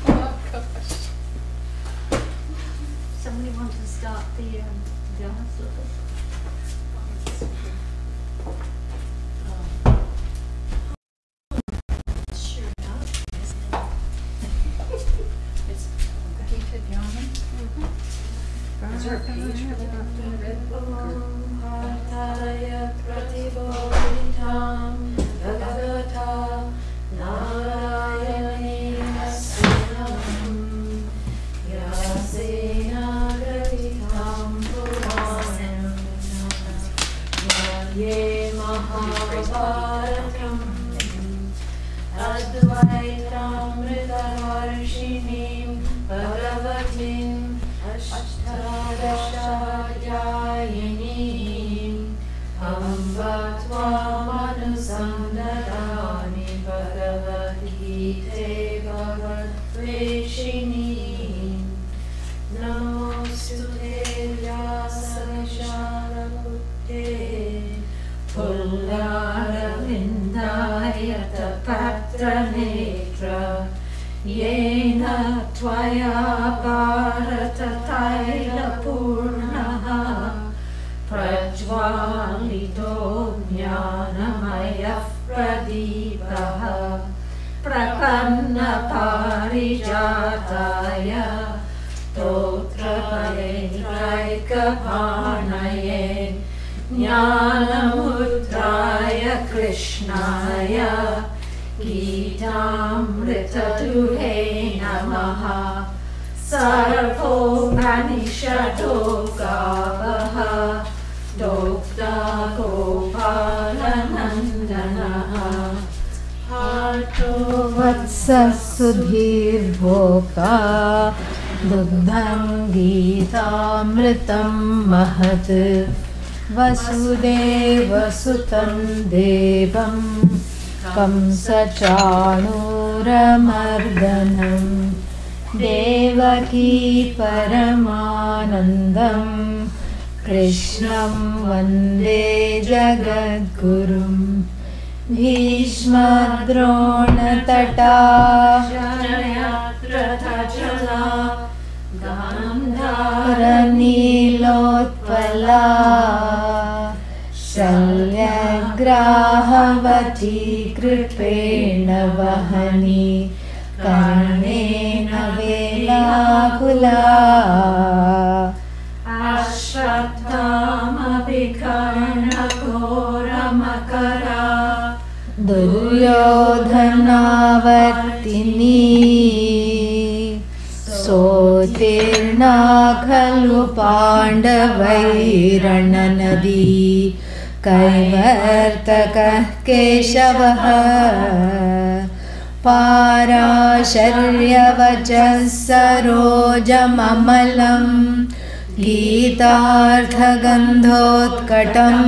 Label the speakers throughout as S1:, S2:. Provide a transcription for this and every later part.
S1: Oh gosh.
S2: Somebody wants to start the Jnana Sloka?
S1: Sure enough, isn't it? It's Gita Jnana. Is there a page for that in the red book?
S3: Bhartaya pratibodhitam bhagavata narayana srinam yasena gratitam puranam yadye mahabharatam advaitam mritarvarshinim bhagavatim Ashtadashayayinim Amba Tvamanusandadani Bhagavad Gita Bhagavad Veshinim Namostute Vyasaksharaputte Pullaravindaya Tapatra Yena Tvaya Bharata Taila Purnaha Prajvalito Jnanamaya Pradipaha Prapanna Parijataya Totrapayetraikapanaye Jnanamudraya Krishnaya Gitamritaduhe namaha Sarvopranishado gavaha Dokta Gopalanandanaha Harto Vatsasudhir Bhoka Dugdham Gitamritam Mahat Vasudeva Sutam Devam Kamsachanuramardanam Devaki Paramanandam Krishnam Vande Jagadgurum Bhishma Drona Tata Jayatratachala Gandhara Nilotpala Shalyagrahavati kripena vahani karnena velakula Ashvattama vikarna kora makara Duryodhanavartini Sotirna khalu pandavairananadi Kaivartakah Keshavah Parasharyavachas sarojamamalam Gitarthagandhotkatam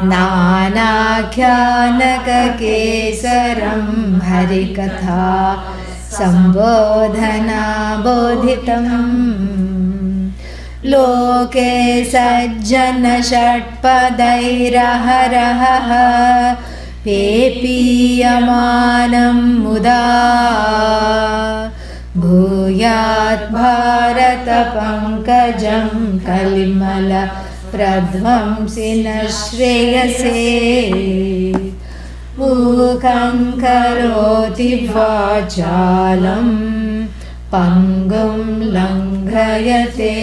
S3: Nanakhyanakakesaram Harikatha Sambodhana bodhitam Loke sajjana षट्पदैरहरहः पेपीयमानं मुदा भूयात् भारतपङ्कजं कलिमल प्रध्वंसिन श्रेयसे मूकं करोति वाचालम् Pangum langhayate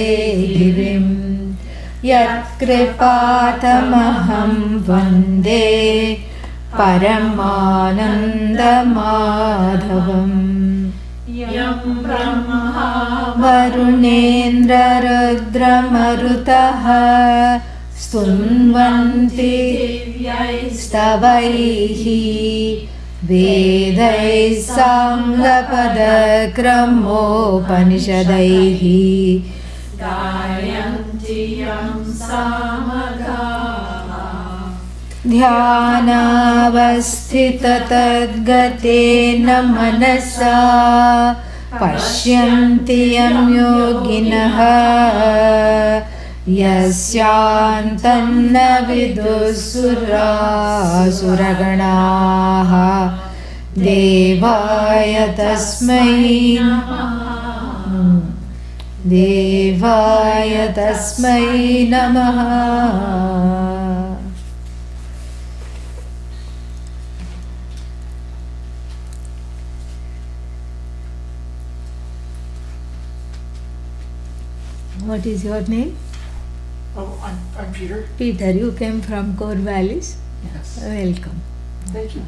S3: girim Yatkripatamaham vande Paramanandamadhavam Yam brahma varunendra rudramarutaha Stunvanti stavaihi Vedai Sangapadakramopanisadaihi Gayanti yam samagaha Dhyanavasthita tadgatena manasa Pashyanti yam yoginaha Yasyantanna vidusura suraganaha Devaya tasmai namaha. Devaya tasmai namaha. What is your name?
S4: Oh, I'm Peter.
S3: Peter, you came from Core Valleys.
S4: Yes.
S3: Welcome.
S4: Thank you.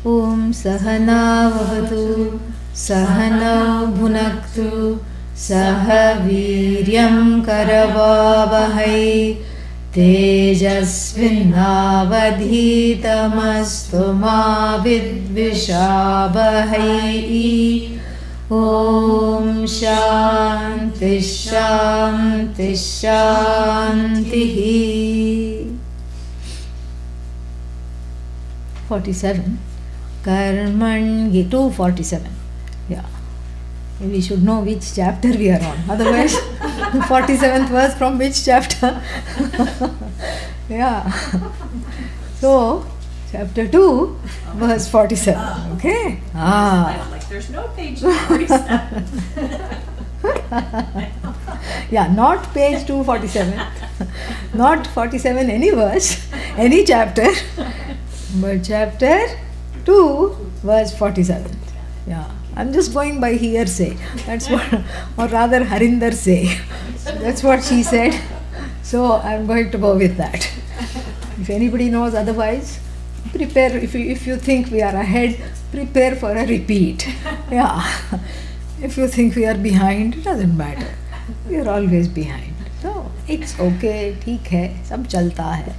S3: Om Sahana Vavatu Sahana Bhunaktu Saha Viryam Karavavahai Tejasvinnavadhitamastu ma vidvishabhai. Om Shanti Shanti Shanti. 47. Karman 247. Yeah. We should know which chapter we are on. Otherwise, 47th verse from which chapter? Yeah. So, chapter 2, verse 47. Okay?
S1: I was like, there's no page 47.
S3: Yeah, not page 247. Not 47 any verse, any chapter, but chapter 2, verse 47. Yeah. I'm just going by hearsay. That's what, or rather Harinder say. That's what she said. So I'm going to go with that. If anybody knows otherwise, prepare. If you think we are ahead, prepare for a repeat. Yeah. If you think we are behind, it doesn't matter. We are always behind. So it's okay. ठीक है. सब चलता है.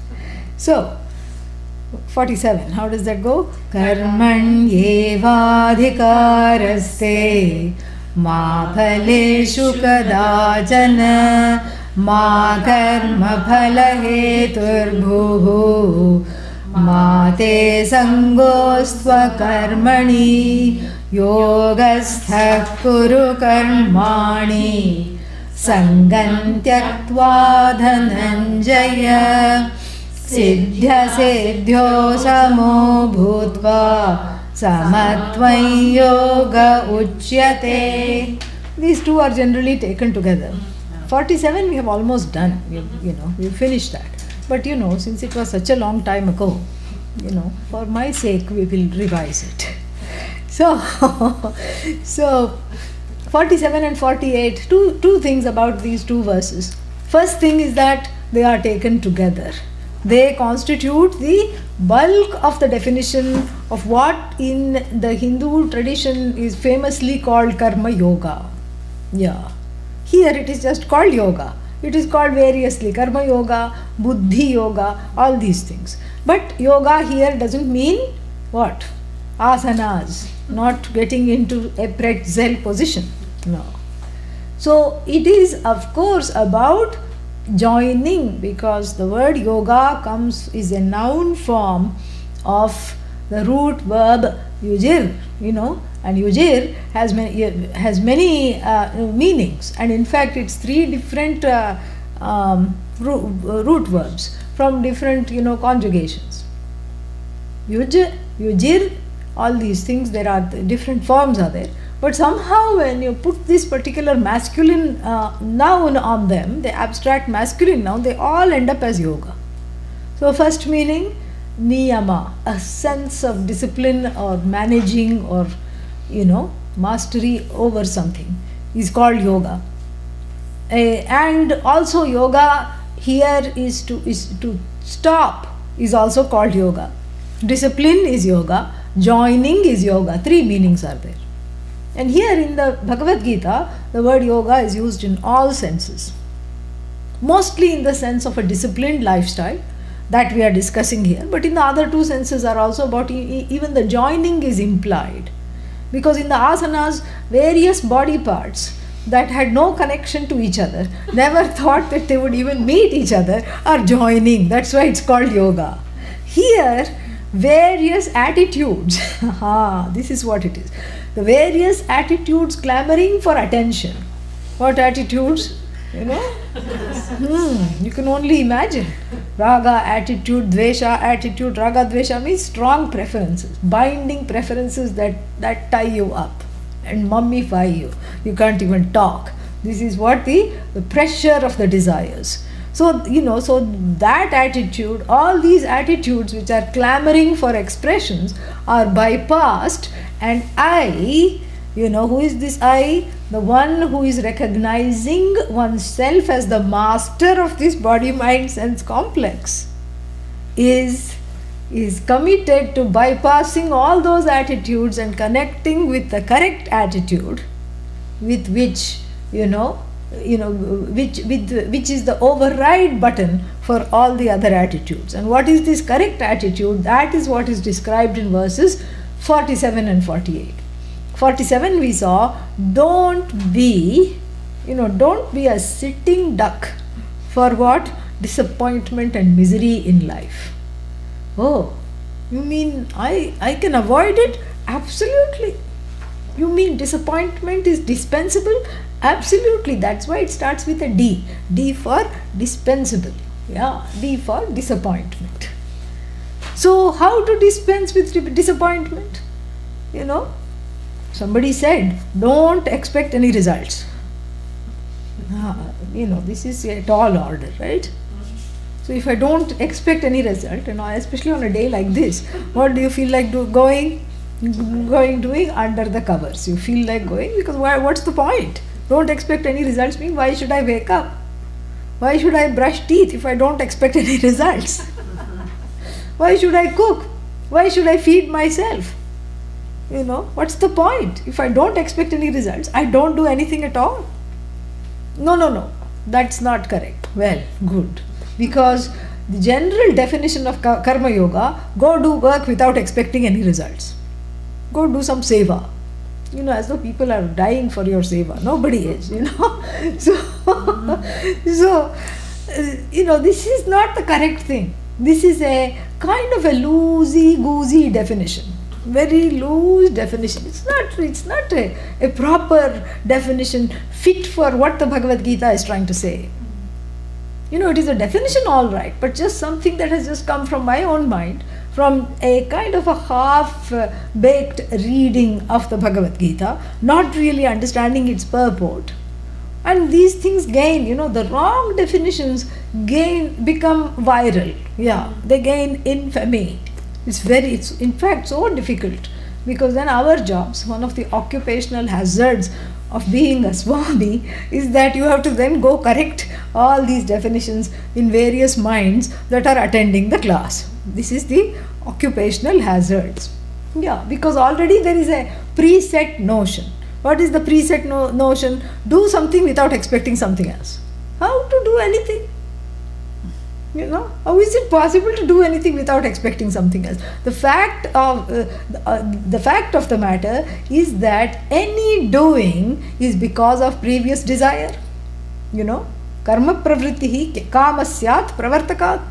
S3: So 47. How does that go? Karmanyevadhikaraste ma phaleshu kadachana ma karma phala heturbhuhu ma te sangostva karmani yogastha kuru karmani sangam tyaktva dhananjaya Siddhya siddhyo samo bhutva samatvam yoga uchyate. These two are generally taken together. 47 we have almost done. We finished that. But since it was such a long time ago, for my sake we will revise it. So 47 and 48, two things about these two verses. First thing is that they are taken together. They constitute the bulk of the definition of what in the Hindu tradition is famously called karma yoga. Yeah. Here it is just called yoga. It is called variously karma yoga, buddhi yoga, all these things. But yoga here doesn't mean what? Asanas, not getting into a pretzel position. No. So it is of course about joining, because the word yoga is a noun form of the root verb yujir, and yujir has many meanings, and in fact it's 3 different root verbs from different conjugations. Yujir, all these things, there are different forms are there. But somehow when you put this particular masculine noun on them, the abstract masculine noun, they all end up as yoga. So first meaning, niyama, a sense of discipline or managing or, mastery over something is called yoga. And also yoga here is to stop is also called yoga. Discipline is yoga, joining is yoga. 3 meanings are there. And here in the Bhagavad Gita, the word yoga is used in all senses. Mostly in the sense of a disciplined lifestyle that we are discussing here. But in the other 2 senses are also about even the joining is implied. Because in the asanas, various body parts that had no connection to each other, never thought that they would even meet each other, are joining. That's why it's called yoga. Here, various attitudes, this is what it is. The various attitudes clamoring for attention. What attitudes? You can only imagine. Raga, attitude, dvesha, attitude. Raga, dvesha means strong preferences, binding preferences that tie you up and mummify you. You can't even talk. This is what the pressure of the desires. So, so that attitude, all these attitudes which are clamoring for expressions are bypassed, and I, who is this I? The one who is recognizing oneself as the master of this body, mind, sense complex is committed to bypassing all those attitudes and connecting with the correct attitude with which, which is the override button for all the other attitudes. And what is this correct attitude? That is what is described in verses 47 and 48. 47 we saw, don't be a sitting duck for what? Disappointment and misery in life. Oh, you mean I can avoid it? Absolutely. You mean disappointment is dispensable? Absolutely. That's why it starts with a D. D for dispensable. Yeah, D for disappointment. So how to dispense with disappointment? Somebody said, don't expect any results. This is a tall order, right? So if I don't expect any result, especially on a day like this, what do you feel like doing under the covers? You feel like going because what's the point? Don't expect any results means why should I wake up? Why should I brush teeth if I don't expect any results? Why should I cook? Why should I feed myself? What's the point? If I don't expect any results, I don't do anything at all. No. That's not correct. Well, good. Because the general definition of karma yoga, go do work without expecting any results. Go do some seva. As though people are dying for your seva. Nobody is, So, this is not the correct thing. This is a kind of a loosey-goosey definition. Very loose definition. It's not a proper definition fit for what the Bhagavad Gita is trying to say. It is a definition all right, but just something that has just come from my own mind, from a kind of a half-baked reading of the Bhagavad Gita, not really understanding its purport. And these things gain, the wrong definitions become viral. Yeah, they gain infamy. It's in fact so difficult, because then our jobs, one of the occupational hazards of being a Swami is that you have to then go correct all these definitions in various minds that are attending the class. This is the occupational hazards. Yeah, because already there is a preset notion. What is the preset notion? Do something without expecting something else. How to do anything? How is it possible to do anything without expecting something else? The fact of the matter is that any doing is because of previous desire. Karma pravrittihi kamasyat pravartakat.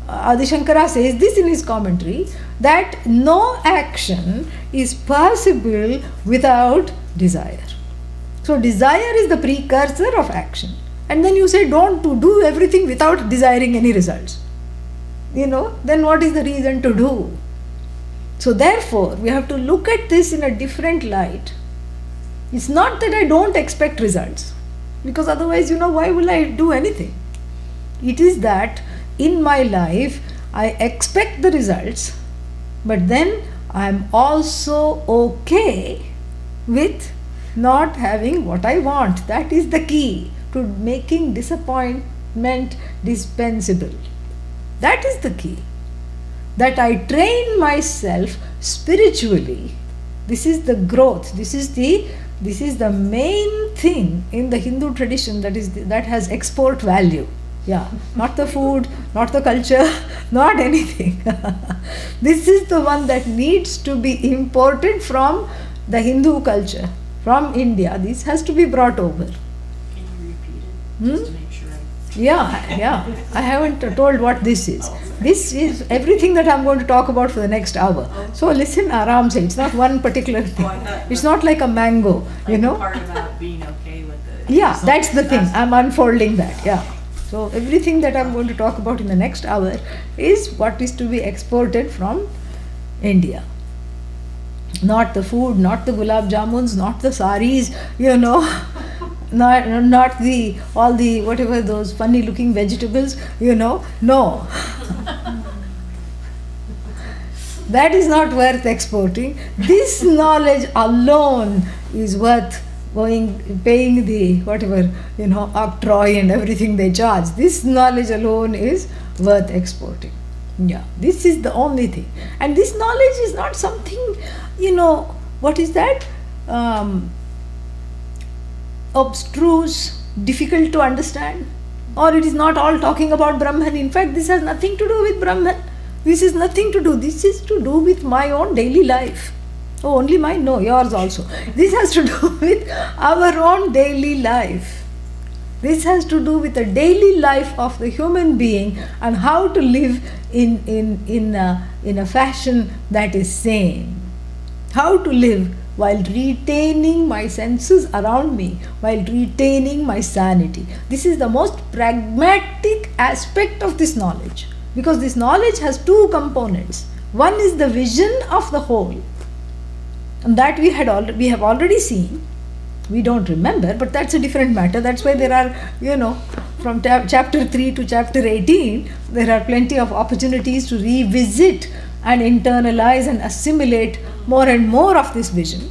S3: Adi Shankara says this in his commentary, that no action is possible without desire. So desire is the precursor of action. And then you say don't do everything without desiring any results. Then what is the reason to do? So therefore, we have to look at this in a different light. It's not that I don't expect results, because otherwise, why will I do anything? It is that in my life, I expect the results, but then I am also okay with not having what I want. That is the key to making disappointment dispensable. That is the key. That I train myself spiritually. This is the growth. This is the main thing in the Hindu tradition that has export value. Yeah, not the food, not the culture, not anything. This is the one that needs to be imported from the Hindu culture, from India. This has to be brought over. Just to make sure Yeah. I haven't told what this is. This is everything that I'm going to talk about for the next hour. So listen, aram se. It's not one particular thing. It's not like a mango,
S5: Part about being okay with it.
S3: Yeah, that's the thing. I'm unfolding that. Yeah. So everything that I'm going to talk about in the next hour is what is to be exported from India. Not the food, not the gulab jamuns, not the saris, not the all the whatever those funny looking vegetables, no. That is not worth exporting. This knowledge alone is worth paying the whatever, octroi and everything they charge. This knowledge alone is worth exporting. Yeah, this is the only thing. And this knowledge is not something, what is that? Abstruse, difficult to understand. Or it is not all talking about Brahman. In fact, this has nothing to do with Brahman. This is nothing to do. This is to do with my own daily life. Oh, only mine? No, yours also. This has to do with our own daily life. This has to do with the daily life of the human being and how to live in a fashion that is sane. How to live while retaining my senses around me, while retaining my sanity. This is the most pragmatic aspect of this knowledge, because this knowledge has two components. One is the vision of the whole, and that we have already seen. We don't remember, but that's a different matter. That's why there are, from chapter 3 to chapter 18, there are plenty of opportunities to revisit and internalize and assimilate more and more of this vision.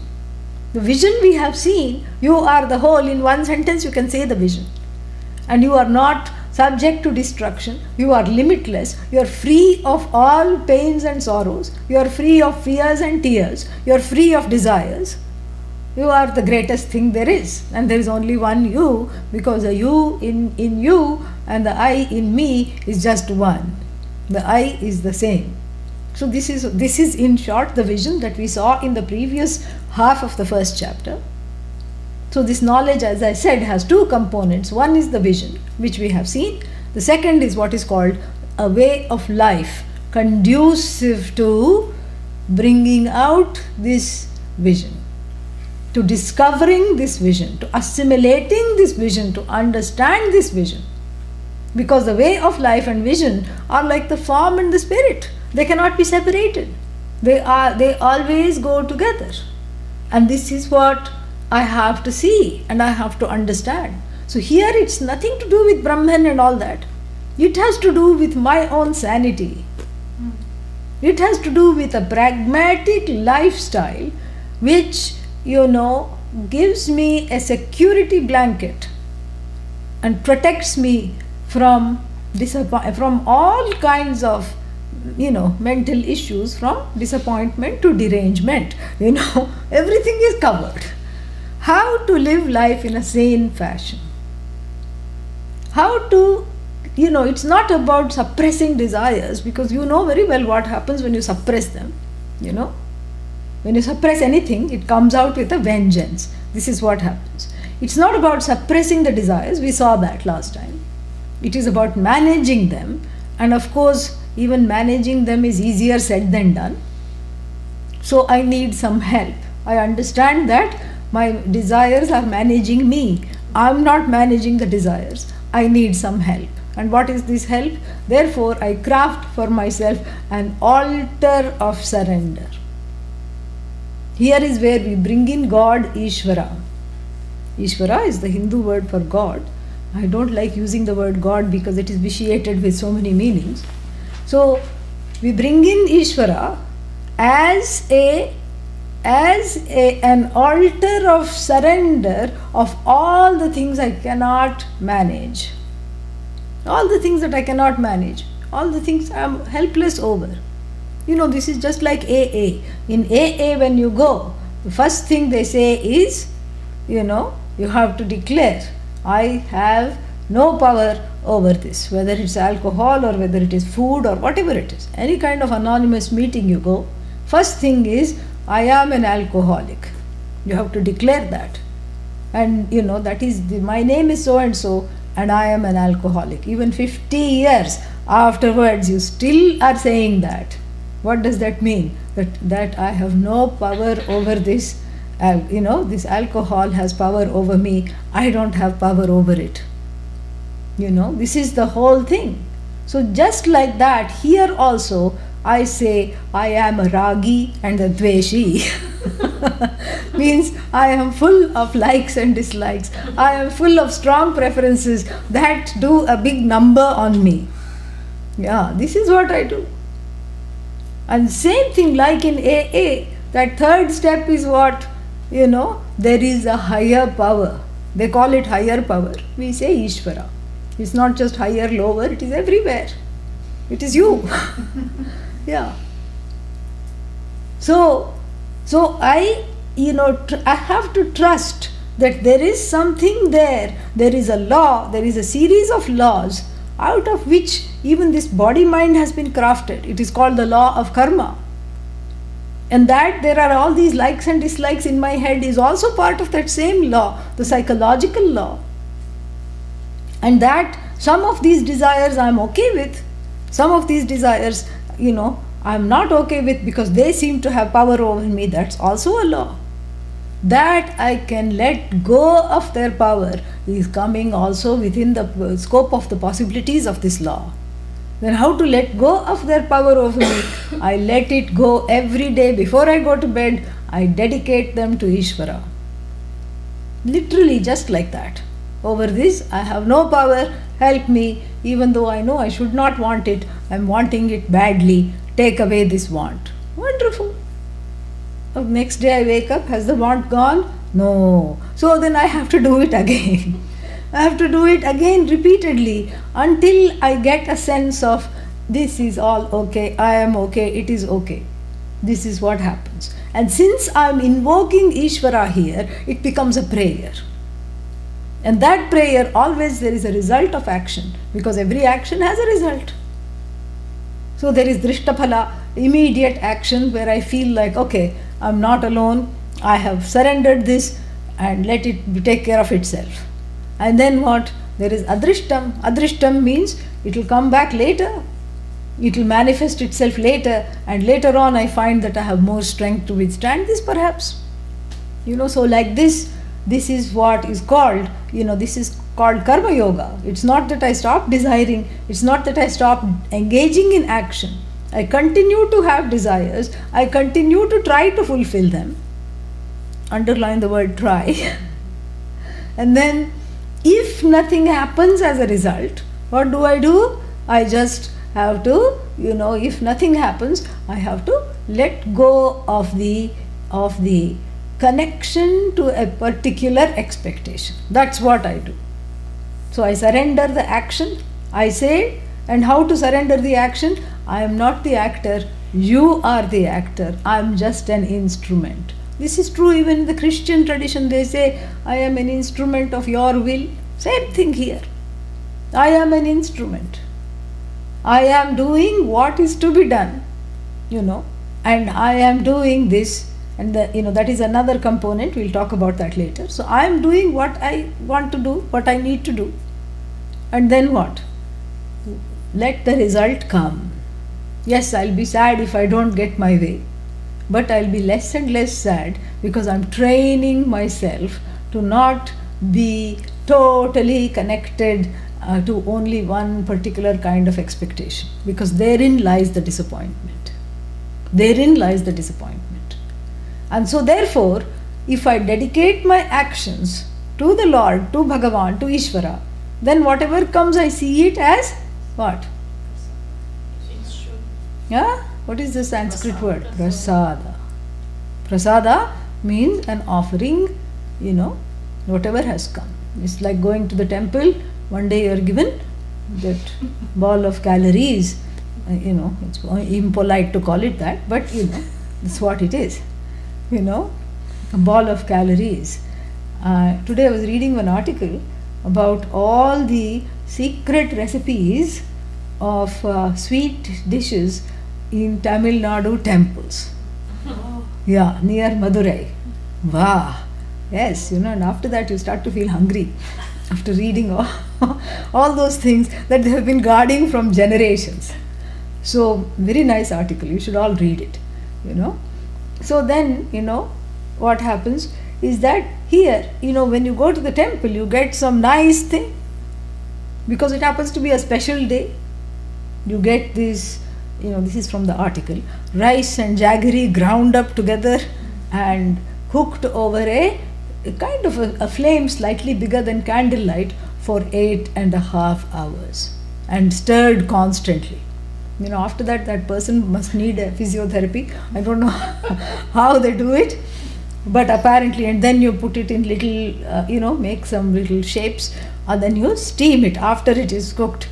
S3: The vision we have seen, you are the whole. In one sentence you can say the vision. And you are not subject to destruction. You are limitless. You are free of all pains and sorrows. You are free of fears and tears. You are free of desires. You are the greatest thing there is. And there is only one you, because the you in you and the I in me is just one. The I is the same. So this is in short the vision that we saw in the previous half of the first chapter. So this knowledge, as I said, has two components. One is the vision, which we have seen. The second is what is called a way of life, conducive to bringing out this vision, to discovering this vision, to assimilating this vision, to understand this vision. Because the way of life and vision are like the form and the spirit. They cannot be separated. They always go together. And this is what I have to see and I have to understand. So here it's nothing to do with Brahman and all that. It has to do with my own sanity. It has to do with a pragmatic lifestyle which, gives me a security blanket and protects me from all kinds of mental issues, from disappointment to derangement. Everything is covered. How to live life in a sane fashion. How to, it's not about suppressing desires, because you know very well what happens when you suppress them. When you suppress anything, it comes out with a vengeance. This is what happens. It's not about suppressing the desires. We saw that last time. It is about managing them. And of course, even managing them is easier said than done. So I need some help. I understand that my desires are managing me. I'm not managing the desires. I need some help. And what is this help? Therefore, I craft for myself an altar of surrender. Here is where we bring in God, Ishvara. Ishvara is the Hindu word for God. I don't like using the word God because it is vitiated with so many meanings. So we bring in Ishvara as an altar of surrender of all the things I cannot manage. All the things that I cannot manage. All the things I am helpless over. This is just like AA. In AA, when you go, the first thing they say is, you have to declare, I have no power over this, whether it's alcohol or whether it is food or whatever it is. Any kind of anonymous meeting you go, first thing is, I am an alcoholic. You have to declare that. And that is, my name is so and so, and I am an alcoholic. Even 50 years afterwards, you still are saying that. What does that mean? That I have no power over this this alcohol has power over me, I don't have power over it. This is the whole thing. So just like that, here also I say I am a ragi and a dveshi. Means I am full of likes and dislikes. I am full of strong preferences that do a big number on me. Yeah, this is what I do. And same thing like in AA, that third step is what? There is a higher power. They call it higher power. We say Ishvara. It's not just higher, lower, it is everywhere. It is you. Yeah. So I have to trust that there is something there. There is a law, there is a series of laws out of which even this body mind has been crafted. It is called the law of karma. And that there are all these likes and dislikes in my head is also part of that same law, the psychological law. And that some of these desires I am okay with, some of these desires, I am not okay with because they seem to have power over me. That's also a law. That I can let go of their power is coming also within the scope of the possibilities of this law. Then how to let go of their power over me? I let it go every day before I go to bed. I dedicate them to Ishvara. Literally just like that. Over this I have no power, help me, even though I know I should not want it, I am wanting it badly, take away this want. Wonderful. Next day I wake up, has the want gone? No. So then I have to do it again. I have to do it again repeatedly until I get a sense of this is all okay, I am okay, it is okay. This is what happens. And since I am invoking Ishvara here, it becomes a prayer. And that prayer, always there is a result of action, because every action has a result. So there is Drishtaphala, immediate action where I feel like, okay, I'm not alone, I have surrendered this and let it take care of itself. And then what? There is Adrishtam. Adrishtam means it will come back later. It will manifest itself later, and later on I find that I have more strength to withstand this perhaps. So like this is what is called, this is called Karma Yoga. It's not that I stop desiring, it's not that I stop engaging in action. I continue to have desires, I continue to try to fulfill them. Underline the word try. And then if nothing happens as a result, what do? I just have to, if nothing happens, I have to let go of the connection to a particular expectation. That's what I do. So I surrender the action, I say, and how to surrender the action? I am not the actor, you are the actor, I am just an instrument. This is true even in the Christian tradition. They say, I am an instrument of your will. Same thing here. I am an instrument. I am doing what is to be done, and I am doing this, and that is another component. We'll talk about that later. So I am doing what I want to do, what I need to do. And then what? Let the result come. Yes, I'll be sad if I don't get my way. But I'll be less and less sad because I'm training myself to not be totally connected to only one particular kind of expectation, because therein lies the disappointment. Therein lies the disappointment. And so therefore, if I dedicate my actions to the Lord, to Bhagavan, to Ishvara, then whatever comes I see it as what? Yeah? What is the Sanskrit word? Prasada. Prasada means an offering, whatever has come. It's like going to the temple, one day you are given that ball of calories, it's impolite to call it that, but that's what it is, a ball of calories. Today I was reading one article about all the secret recipes of sweet dishes in Tamil Nadu temples. Yeah, near Madurai. Wow. Yes, and after that you start to feel hungry after reading all those things that they have been guarding from generations. So, very nice article, you should all read it, So then, what happens is that here, when you go to the temple, you get some nice thing because it happens to be a special day. You get this, this is from the article, rice and jaggery ground up together and cooked over a kind of a flame slightly bigger than candlelight for 8.5 hours and stirred constantly. After that, that person must need a physiotherapy. I don't know how they do it, but apparently, and then you put it in little, make some little shapes, and then you steam it after it is cooked.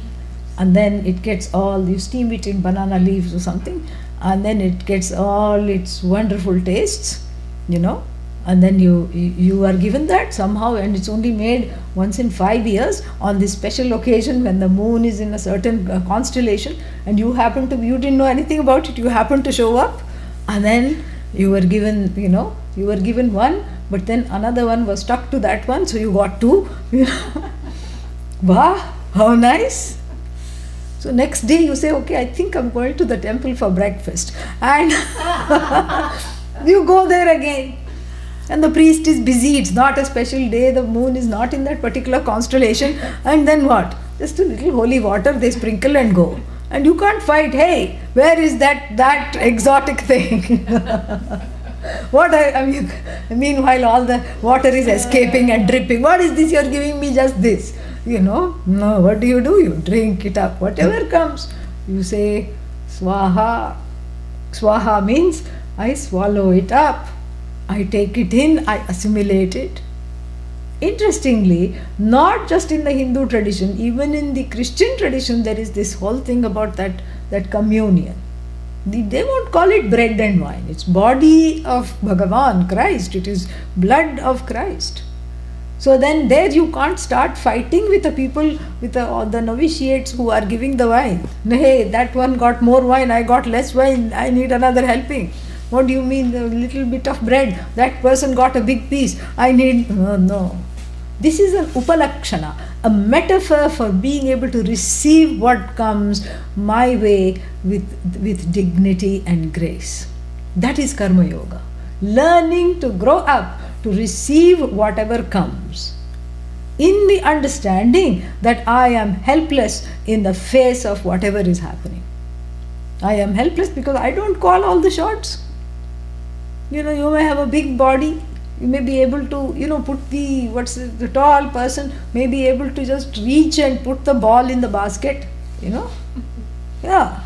S3: And then it gets you steam it in banana leaves or something, and then it gets all its wonderful tastes, and then you are given that somehow, and it's only made once in 5 years on this special occasion when the moon is in a certain constellation, and you didn't know anything about it, you happen to show up, and then you were given, one, but then another one was stuck to that one, so you got two, Wow, how nice. So next day you say, okay, I think I'm going to the temple for breakfast, and you go there again. And the priest is busy, it's not a special day, the moon is not in that particular constellation, and then what? Just a little holy water they sprinkle and go. And you can't fight, hey, where is that exotic thing? Meanwhile all the water is escaping and dripping. What is this, you're giving me just this? No, what do? You drink it up, whatever comes. You say, swaha. Swaha means I swallow it up. I take it in, I assimilate it. Interestingly, not just in the Hindu tradition, even in the Christian tradition, there is this whole thing about that communion. They won't call it bread and wine. It's body of Bhagavan, Christ. It is blood of Christ. So then there you can't start fighting with the people, with the novitiates who are giving the wine. Hey, that one got more wine, I got less wine, I need another helping. What do you mean, a little bit of bread? That person got a big piece. I need... No. This is an upalakshana, a metaphor for being able to receive what comes my way with dignity and grace. That is Karma Yoga. Learning to grow up, to receive whatever comes, in the understanding that I am helpless in the face of whatever is happening. I am helpless because I don't call all the shots. You may have a big body, you may be able to, put the tall person may be able to just reach and put the ball in the basket, Yeah.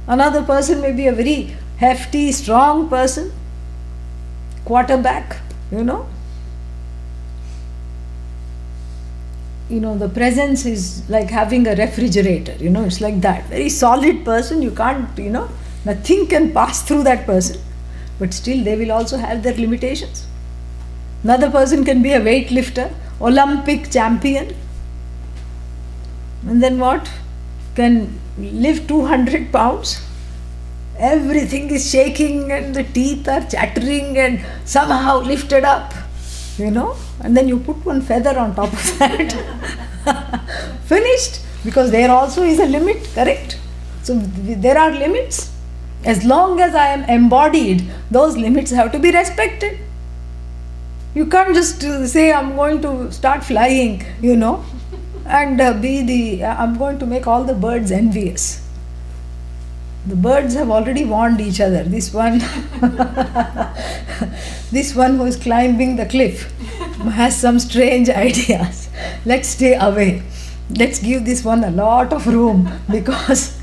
S3: Another person may be a very hefty, strong person, quarterback, the presence is like having a refrigerator, it's like that. Very solid person, you can't, nothing can pass through that person. But still they will also have their limitations. Another person can be a weightlifter, Olympic champion. And then what? Can lift 200 pounds. Everything is shaking and the teeth are chattering and somehow lifted up, And then you put one feather on top of that. Finished. Because there also is a limit, correct? So there are limits. As long as I am embodied, those limits have to be respected. You can't just say, I'm going to start flying, and I'm going to make all the birds envious. The birds have already warned each other. This one, this one who is climbing the cliff has some strange ideas. Let's stay away. Let's give this one a lot of room because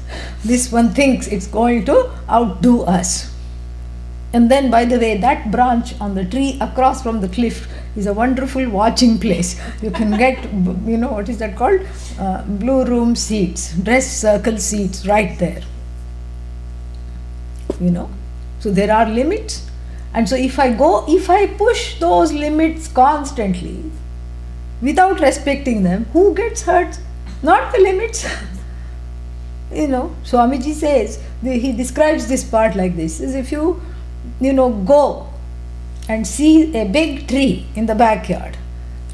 S3: this one thinks it's going to outdo us. And then, by the way, that branch on the tree across from the cliff is a wonderful watching place. You can get, what is that called? Blue room seats, dress circle seats right there. So there are limits. And so if I push those limits constantly, without respecting them, who gets hurt? Not the limits. Swamiji says, he describes this part like this, is if you go and see a big tree in the backyard,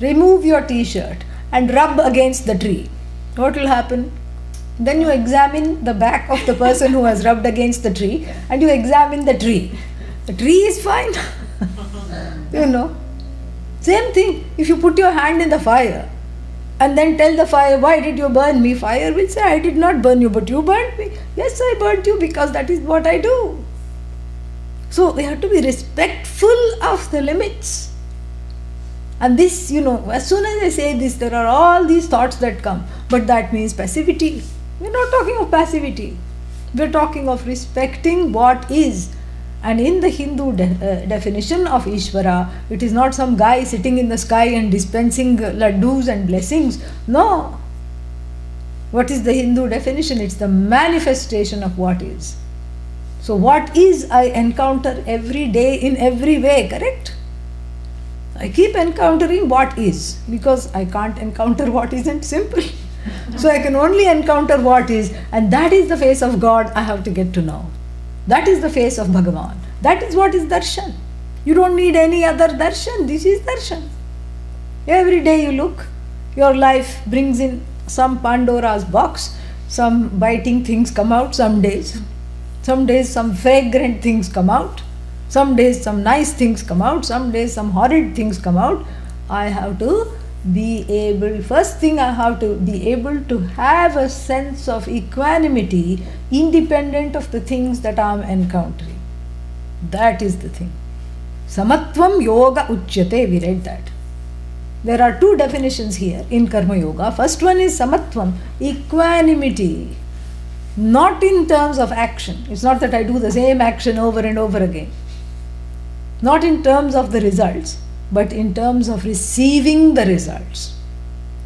S3: remove your t-shirt and rub against the tree, what will happen? Then you examine the back of the person who has rubbed against the tree and you examine the tree. The tree is fine. You know. Same thing, if you put your hand in the fire and then tell the fire, why did you burn me? Fire will say, I did not burn you, but you burned me. Yes, I burnt you because that is what I do. So we have to be respectful of the limits. And this, as soon as I say this, there are all these thoughts that come. But that means passivity. We're not talking of passivity. We're talking of respecting what is. And in the Hindu definition of Ishvara, it is not some guy sitting in the sky and dispensing laddus and blessings. No. What is the Hindu definition? It's the manifestation of what is. So what is I encounter every day in every way, correct? I keep encountering what is, because I can't encounter what isn't, simple. So I can only encounter what is, and that is the face of God I have to get to know. That is the face of Bhagavan. That is what is darshan. You don't need any other darshan. This is darshan. Every day you look, your life brings in some Pandora's box. Some biting things come out some days. Some days some fragrant things come out. Some days some nice things come out. Some days some horrid things come out. I have to be able, first thing I have to be able to have a sense of equanimity independent of the things that I am encountering. That is the thing. Samatvam yoga uchyate, we read that. There are two definitions here in Karma Yoga. First one is samatvam, equanimity. Not in terms of action. It's not that I do the same action over and over again. Not in terms of the results, but in terms of receiving the results.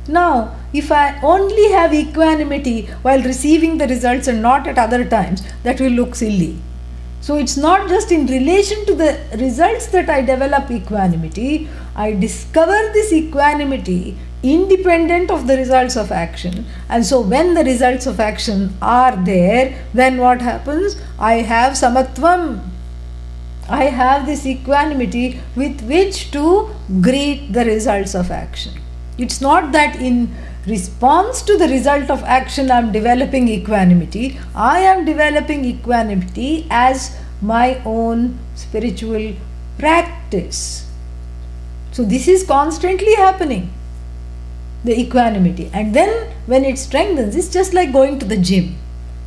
S3: Now, if I only have equanimity while receiving the results and not at other times, that will look silly. So it's not just in relation to the results that I develop equanimity. I discover this equanimity independent of the results of action. And so when the results of action are there, then what happens? I have samatvam. I have this equanimity with which to greet the results of action. It's not that in response to the result of action I am developing equanimity. I am developing equanimity as my own spiritual practice. So this is constantly happening, the equanimity. And then when it strengthens, it's just like going to the gym.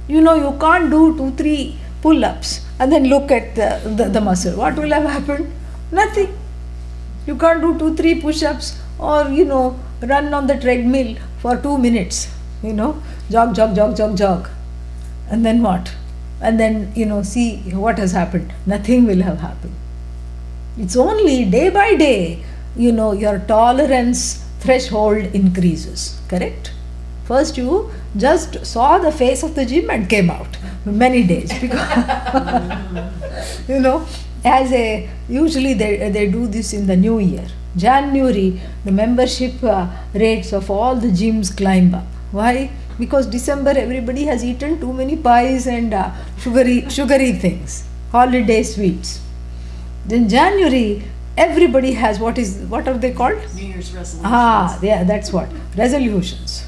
S3: You can't do 2-3 pull-ups and then look at the muscle. What will have happened? Nothing. You can't do 2-3 push-ups or run on the treadmill for 2 minutes. Jog, jog, jog, jog, jog. And then what? And then see what has happened. Nothing will have happened. It's only day by day, your tolerance threshold increases. Correct? First you just saw the face of the gym and came out many days because usually they do this in the new year. January, the membership rates of all the gyms climb up. Why? Because December everybody has eaten too many pies and sugary things, holiday sweets. Then January, everybody has what are they called?
S1: New Year's resolutions.
S3: Yeah, that's what. Resolutions.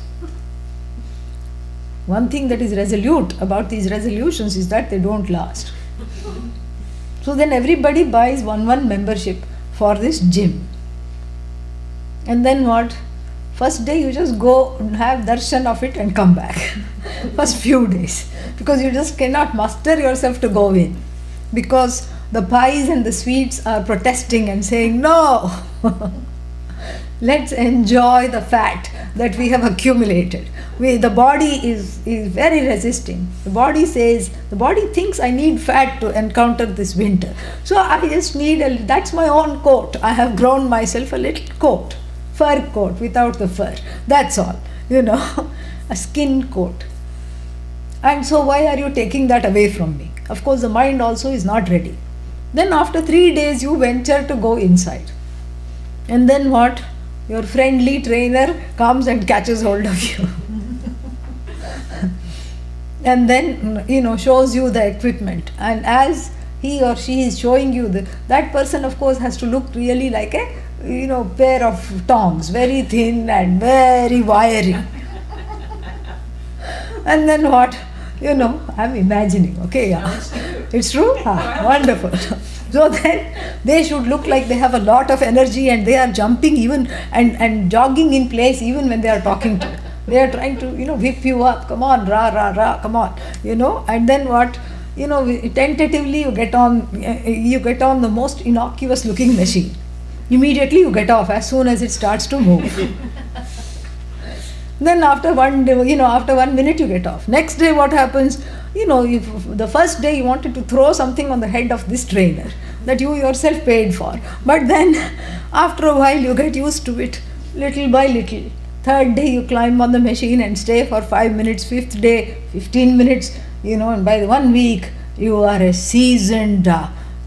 S3: One thing that is resolute about these resolutions is that they don't last. So then everybody buys one membership for this gym. And then what? First day you just go and have darshan of it and come back. First few days. Because you just cannot muster yourself to go in. Because the pies and the sweets are protesting and saying, no! Let's enjoy the fat that we have accumulated. The body is very resisting. The body thinks I need fat to encounter this winter. So I just need that's my own coat. I have grown myself a little coat. Fur coat without the fur. That's all. A skin coat. And so why are you taking that away from me? Of course the mind also is not ready. Then after 3 days you venture to go inside. And then what? Your friendly trainer comes and catches hold of you. And then, shows you the equipment. And as he or she is showing you, that person of course has to look really like a pair of tongs, very thin and very wiry. And then what? I'm imagining, okay, yeah. It's true? Wonderful. So then they should look like they have a lot of energy and they are jumping even and jogging in place even when they are talking to you. They are trying to, whip you up. Come on, rah, rah, rah, come on. And then what? Tentatively you get on the most innocuous looking machine. Immediately you get off as soon as it starts to move. Then after one minute you get off. Next day what happens? If the first day you wanted to throw something on the head of this trainer that you yourself paid for. But then after a while you get used to it, little by little. Third day you climb on the machine and stay for 5 minutes. Fifth day, 15 minutes, and by 1 week you are a seasoned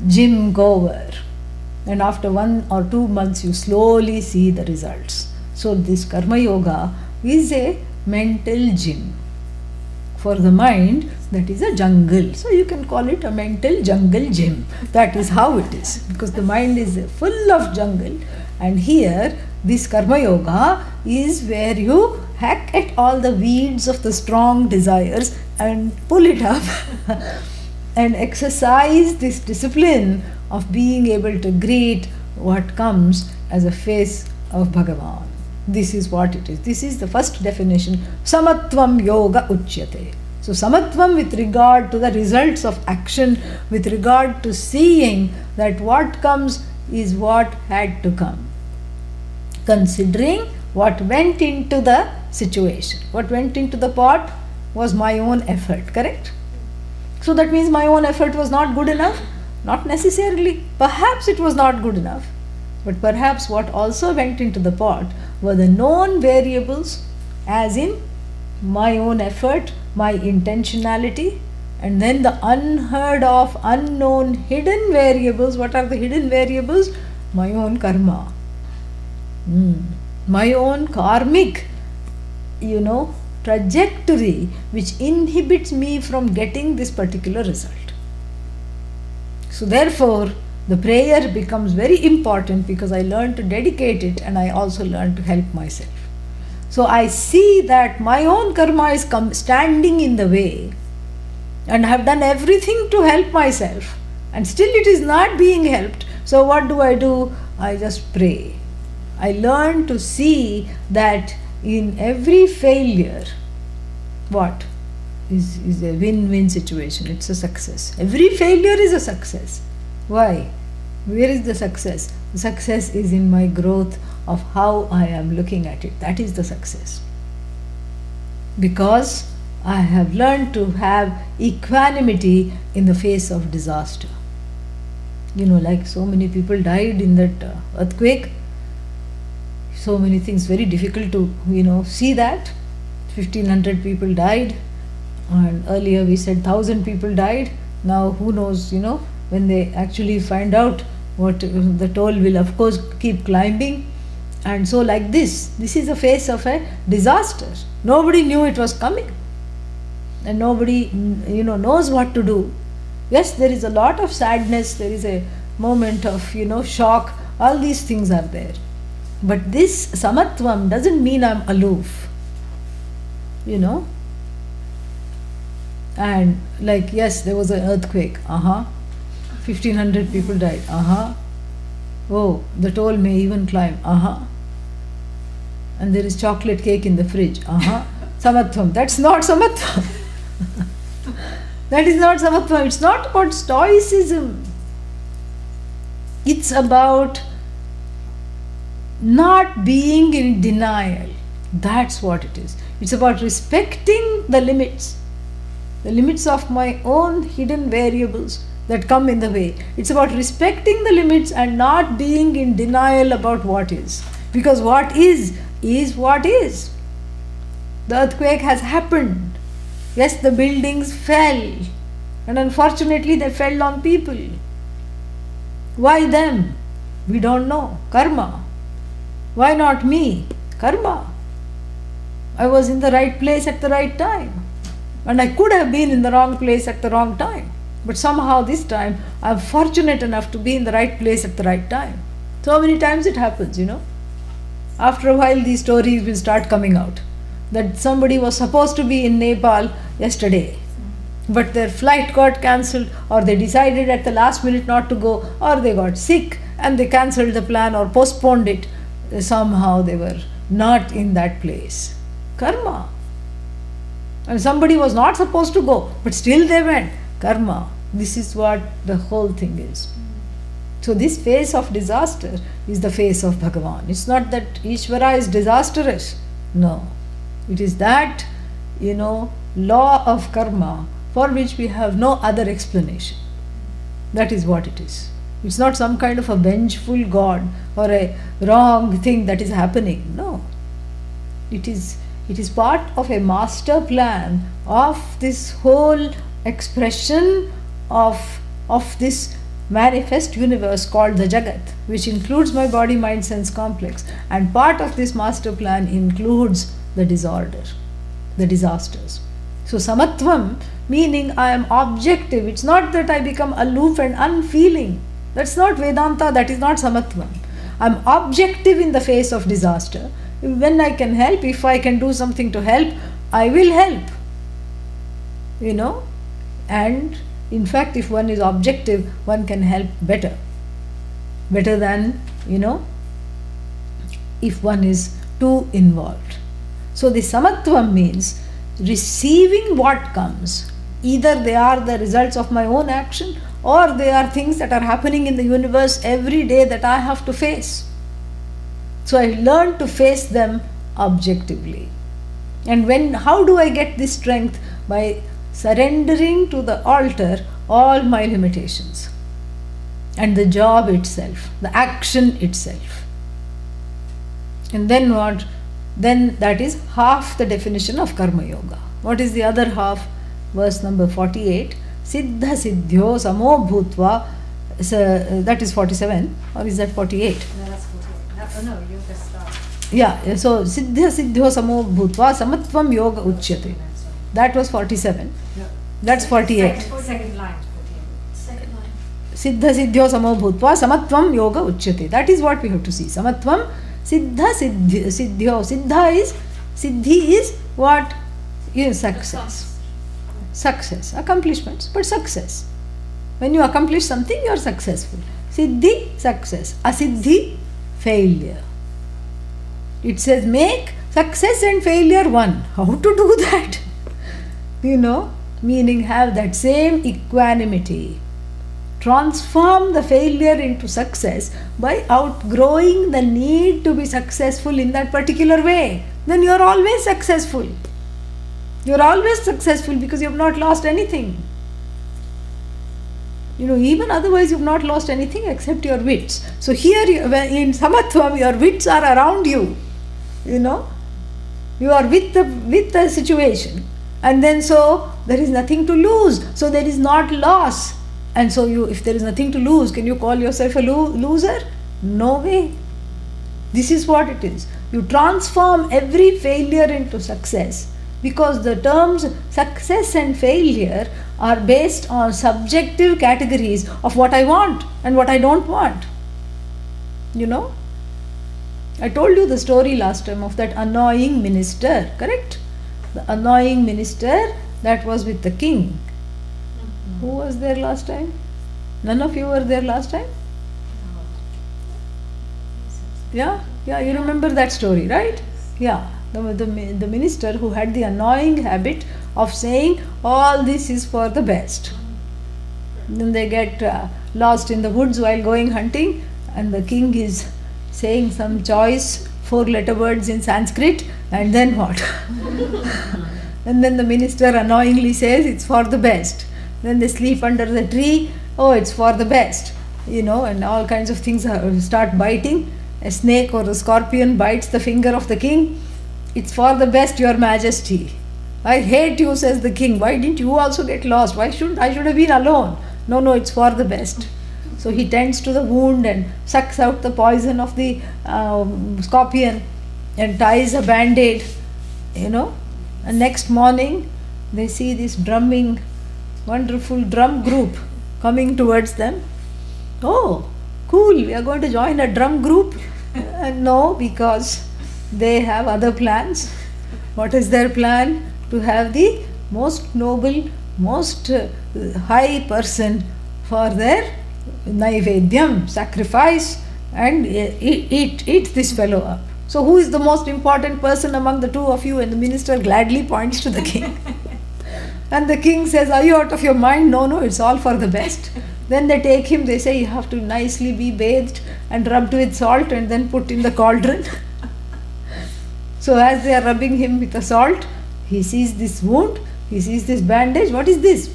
S3: gym goer. And after 1 or 2 months you slowly see the results. So this Karma Yoga is a mental gym. For the mind, that is a jungle. So you can call it a mental jungle gym. That is how it is. Because the mind is full of jungle. And here, this Karma Yoga is where you hack at all the weeds of the strong desires and pull it up and exercise this discipline of being able to greet what comes as a face of Bhagavan. This is what it is. This is the first definition. Samatvam yoga uchyate. So samatvam with regard to the results of action, with regard to seeing that what comes is what had to come. Considering what went into the situation. What went into the pot was my own effort, correct? So that means my own effort was not good enough? Not necessarily. Perhaps it was not good enough. But perhaps what also went into the pot were the known variables, as in my own effort, my intentionality, and then the unheard of, unknown, hidden variables. What are the hidden variables? My own karma. My own karmic, trajectory which inhibits me from getting this particular result. So therefore, the prayer becomes very important because I learn to dedicate it and I also learn to help myself. So I see that my own karma is standing in the way and I have done everything to help myself and still it is not being helped. So what do? I just pray. I learn to see that in every failure, what is a win-win situation. It's a success. Every failure is a success. Why? Where is the success? The success is in my growth of how I am looking at it. That is the success. Because I have learned to have equanimity in the face of disaster. Like so many people died in that earthquake. So many things, very difficult to, see that. 1,500 people died. And earlier we said 1,000 people died. Now who knows, when they actually find out what the toll will of course keep climbing. And so like this is a face of a disaster. Nobody knew it was coming. And nobody, knows what to do. Yes, there is a lot of sadness, there is a moment of, shock. All these things are there. But this samatvam doesn't mean I'm aloof. And like, yes, there was an earthquake. 1,500 people died. Oh, the toll may even climb. And there is chocolate cake in the fridge. Samatvam. That's not samatvam. That is not samatvam. It's not about stoicism. It's about not being in denial. That's what it is. It's about respecting the limits of my own hidden variables that come in the way. It's about respecting the limits and not being in denial about what is. Because what is what is. The earthquake has happened. Yes, the buildings fell. And unfortunately they fell on people. Why them? We don't know. Karma. Why not me? Karma. I was in the right place at the right time. And I could have been in the wrong place at the wrong time. But somehow this time, I'm fortunate enough to be in the right place at the right time. So many times it happens, After a while, these stories will start coming out. That somebody was supposed to be in Nepal yesterday. but their flight got cancelled, or they decided at the last minute not to go, or they got sick and they cancelled the plan or postponed it. Somehow they were not in that place. Karma. And somebody was not supposed to go, but still they went. Karma. This is what the whole thing is. So this phase of disaster is the phase of Bhagavan. It's not that Ishvara is disastrous. No. It is that, law of karma for which we have no other explanation. That is what it is. It's not some kind of a vengeful God or a wrong thing that is happening. No. It is part of a master plan of this whole expression of this manifest universe called the Jagat, which includes my body, mind, sense complex. And part of this master plan includes the disorder, the disasters. So samatvam, meaning I am objective. It's not that I become aloof and unfeeling. That's not Vedanta, that is not samatvam. I'm objective in the face of disaster. When I can help, if I can do something to help, I will help. And in fact, if one is objective, one can help better than, if one is too involved. So the samatvam means receiving what comes. Either they are the results of my own action, or they are things that are happening in the universe every day that I have to face. So I learn to face them objectively. And how do I get this strength? By surrendering to the altar all my limitations and the job itself, the action itself. And then what? Then that is half the definition of Karma Yoga. What is the other half? Verse number 48. Siddha Siddhyo Samo Bhutva. That is 47, or is that 48?
S1: No, that's 48. No, yoga starts.
S3: Yeah, so Siddha Siddhyo Samo Bhutva Samatvam Yoga Uchyate. That was 47. That's 48.
S1: Second line.
S2: Second line.
S3: Siddha Siddhyo Samo Bhutva Samatvam Yoga Uchyate. That is what we have to see. Samatvam, Siddha Siddhyo. Siddhi is what? Success. Success. Accomplishments, but success. When you accomplish something, you are successful. Siddhi, success. Asiddhi, failure. It says make success and failure one. How to do that? Meaning have that same equanimity. Transform the failure into success by outgrowing the need to be successful in that particular way. Then you are always successful. You are always successful because you have not lost anything. Even otherwise you have not lost anything except your wits. So here in Samatvam, your wits are around you. You are with the situation. And then so there is nothing to lose. So there is not loss. And so if there is nothing to lose, can you call yourself a loser? No way. This is what it is. You transform every failure into success, because the terms success and failure are based on subjective categories of what I want and what I don't want. I told you the story last time of that annoying minister, correct? The annoying minister that was with the king. Who was there last time? None of you were there last time? Yeah, you remember that story, right? Yeah, the minister who had the annoying habit of saying all this is for the best. Then they get lost in the woods while going hunting, and the king is saying some choice 4-letter words in Sanskrit, and then what? And then the minister annoyingly says it's for the best. Then they sleep under the tree, oh, it's for the best, and all kinds of things start biting. A snake or a scorpion bites the finger of the king. It's for the best, your majesty. I hate you, says the king. Why didn't you also get lost? Why shouldn't I should have been alone? No, it's for the best. So he tends to the wound and sucks out the poison of the scorpion and ties a band-aid, And next morning they see this drumming, wonderful drum group coming towards them. Oh, cool, we are going to join a drum group. No, because they have other plans. What is their plan? To have the most noble most high person for their naivedyam, sacrifice, and eat this fellow up. So who is the most important person among the two of you? And the minister gladly points to the king. And the king says, are you out of your mind? No, no, it's all for the best. Then they take him, they say you have to nicely be bathed and rubbed with salt and then put in the cauldron. So as they are rubbing him with the salt, he sees this wound, he sees this bandage. What is this?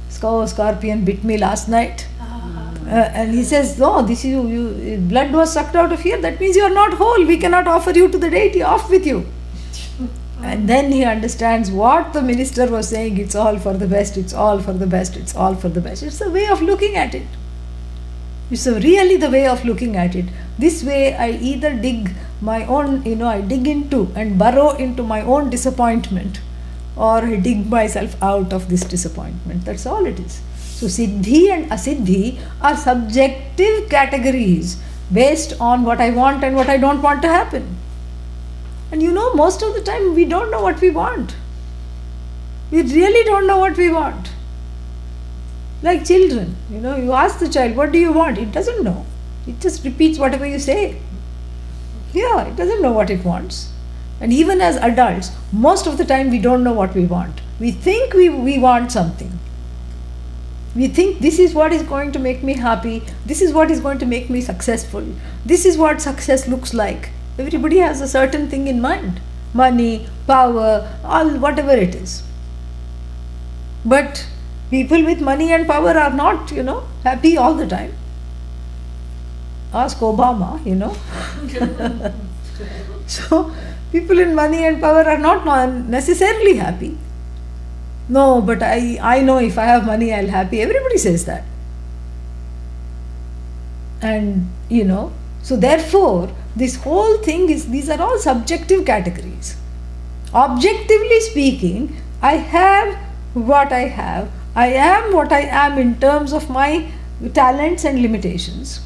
S3: Scorpion bit me last night. And he says, no, this is blood was sucked out of here. That means you are not whole. We cannot offer you to the deity. Off with you. And then he understands what the minister was saying. It's all for the best. It's all for the best. It's all for the best. It's a way of looking at it. It's really the way of looking at it. This way I either dig my own, I dig into and burrow into my own disappointment, or I dig myself out of this disappointment. That's all it is. So Siddhi and Asiddhi are subjective categories based on what I want and what I don't want to happen. And most of the time we don't know what we want. We really don't know what we want. Like children, you ask the child, what do you want? It doesn't know. It just repeats whatever you say. Yeah, it doesn't know what it wants. And even as adults, most of the time we don't know what we want. We think we want something. We think this is what is going to make me happy. This is what is going to make me successful. This is what success looks like. Everybody has a certain thing in mind. Money, power, whatever it is. But people with money and power are not, happy all the time. Ask Obama, So, people in money and power are not necessarily happy. No, but I know if I have money, I'll happy. Everybody says that. And, so therefore, this whole thing these are all subjective categories. Objectively speaking, I have what I have. I am what I am in terms of my talents and limitations.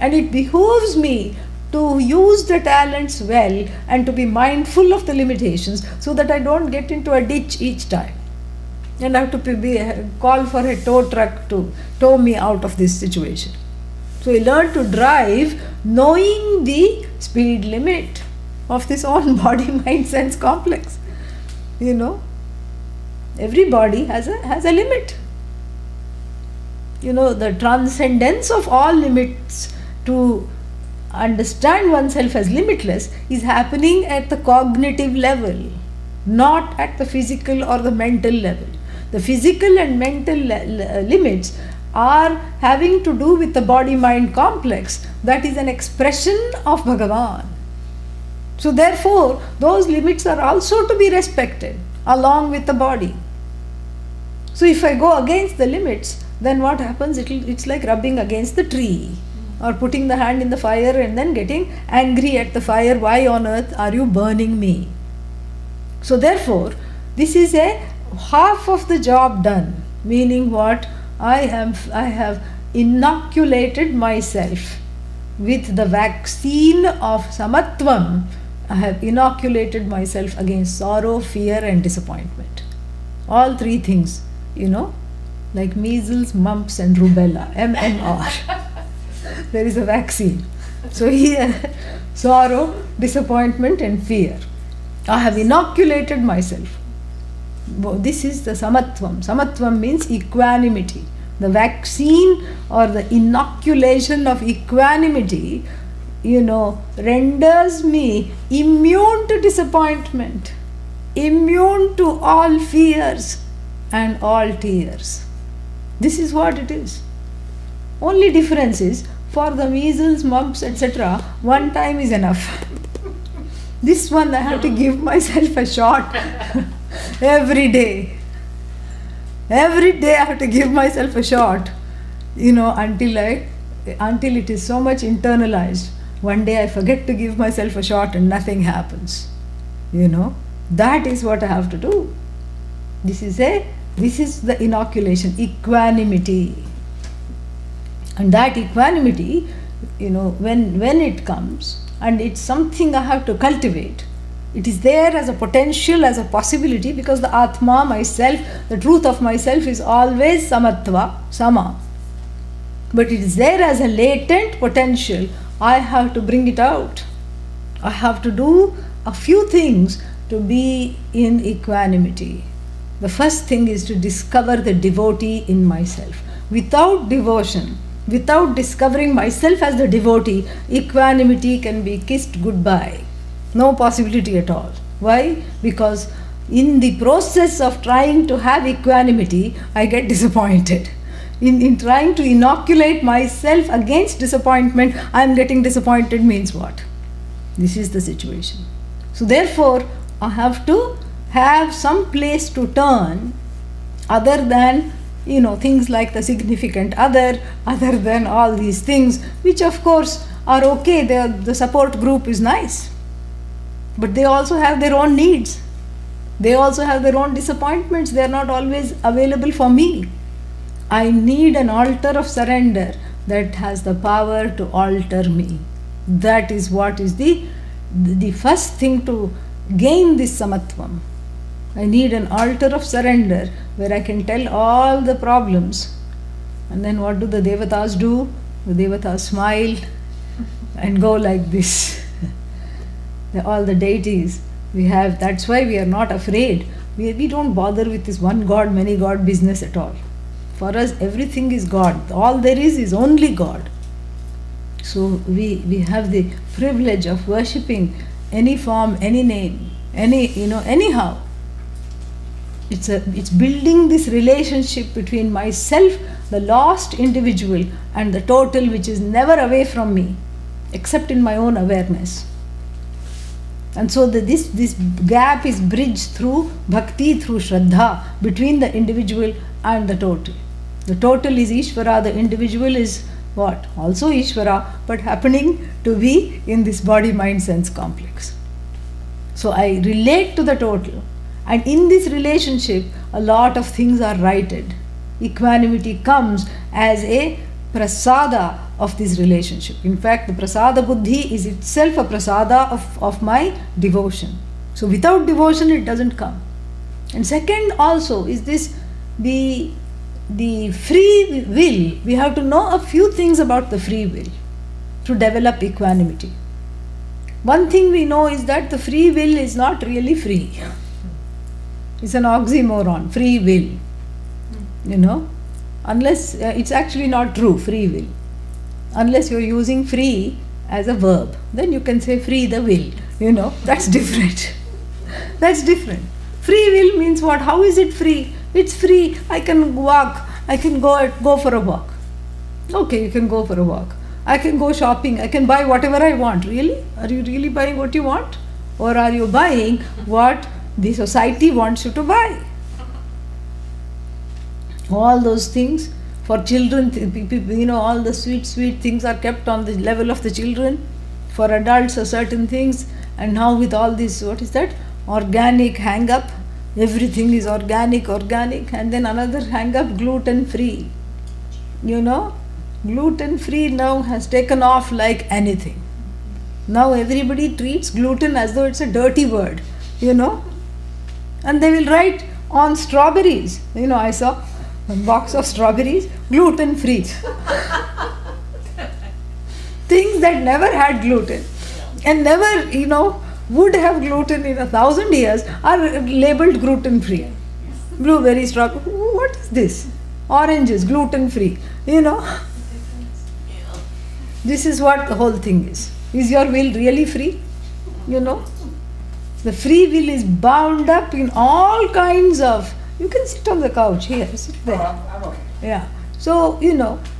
S3: And it behooves me to use the talents well and to be mindful of the limitations so that I don't get into a ditch each time. And I have to call for a tow truck to tow me out of this situation. So we learn to drive knowing the speed limit of this own body, mind, sense complex. Every body has a limit. The transcendence of all limits, to understand oneself as limitless, is happening at the cognitive level, not at the physical or the mental level. The physical and mental limits are having to do with the body-mind complex. That is an expression of Bhagavan. So therefore, those limits are also to be respected along with the body. So if I go against the limits, then what happens? It's like rubbing against the tree, or putting the hand in the fire and then getting angry at the fire. Why on earth are you burning me? So therefore, this is a half of the job done. Meaning what? I have inoculated myself with the vaccine of samatvam. I have inoculated myself against sorrow, fear and disappointment. All three things, like measles, mumps and rubella, MMR. There is a vaccine. So here, sorrow, disappointment and fear. I have inoculated myself. This is the samatvam. Samatvam means equanimity. The vaccine or the inoculation of equanimity, renders me immune to disappointment, immune to all fears and all tears. This is what it is. Only difference is, for the measles, mumps, etc., one time is enough. This one I have to give myself a shot every day. Every day I have to give myself a shot, until it is so much internalized. One day I forget to give myself a shot and nothing happens. That is what I have to do. This is the inoculation, equanimity. And that equanimity, when it comes, and it's something I have to cultivate, It is there as a potential, as a possibility, because the Atma, myself, the truth of myself is always Samatva, Sama. But it is there as a latent potential. I have to bring it out. I have to do a few things to be in equanimity. The first thing is to discover the devotee in myself. Without devotion, without discovering myself as the devotee, equanimity can be kissed goodbye. No possibility at all. Why? Because in the process of trying to have equanimity, I get disappointed. In trying to inoculate myself against disappointment, I am getting disappointed means what? This is the situation. So therefore, I have to have some place to turn other than things like the significant other than all these things, which of course are okay. The support group is nice. But they also have their own needs. They also have their own disappointments. They are not always available for me. I need an altar of surrender that has the power to alter me. That is what is the first thing to gain this samatvam. I need an altar of surrender where I can tell all the problems. And then what do the devatas do? The devatas smile and go like this. All the deities we have, that's why we are not afraid. We don't bother with this one God, many God business at all. For us, everything is God. All there is only God. So we have the privilege of worshipping any form, any name, anyhow. It's building this relationship between myself, the lost individual, and the total, which is never away from me, except in my own awareness. And so this gap is bridged through bhakti, through shraddha, between the individual and the total. The total is Ishvara, the individual is what? Also Ishvara, but happening to be in this body, mind, sense complex. So I relate to the total, and in this relationship, a lot of things are righted. Equanimity comes as a prasada of this relationship. In fact, the prasada buddhi is itself a prasada of my devotion. So without devotion, it doesn't come. And second also is this, the free will. We have to know a few things about the free will to develop equanimity. One thing we know is that the free will is not really free. It's an oxymoron, free will. Unless it's actually not true, free will. Unless you're using free as a verb, then you can say free the will. That's different. That's different. Free will means what? How is it free? It's free. I can walk. I can go for a walk. Okay, you can go for a walk. I can go shopping. I can buy whatever I want. Really? Are you really buying what you want? Or are you buying what the society wants you to buy? All those things for children, all the sweet things are kept on the level of the children. For adults are certain things. And now with all this, what is that? Organic hang up. Everything is organic. And then another hang up, gluten free. Gluten free now has taken off like anything. Now everybody treats gluten as though it's a dirty word. And they will write on strawberries. I saw a box of strawberries, gluten free. Things that never had gluten and never, would have gluten in 1,000 years are labeled gluten free. Blueberry, strawberry, what is this? Oranges, gluten free. This is what the whole thing is. Is your will really free? The free will is bound up in all kinds of. You can sit on the couch here, sit there.
S4: I'm okay.
S3: Yeah. So,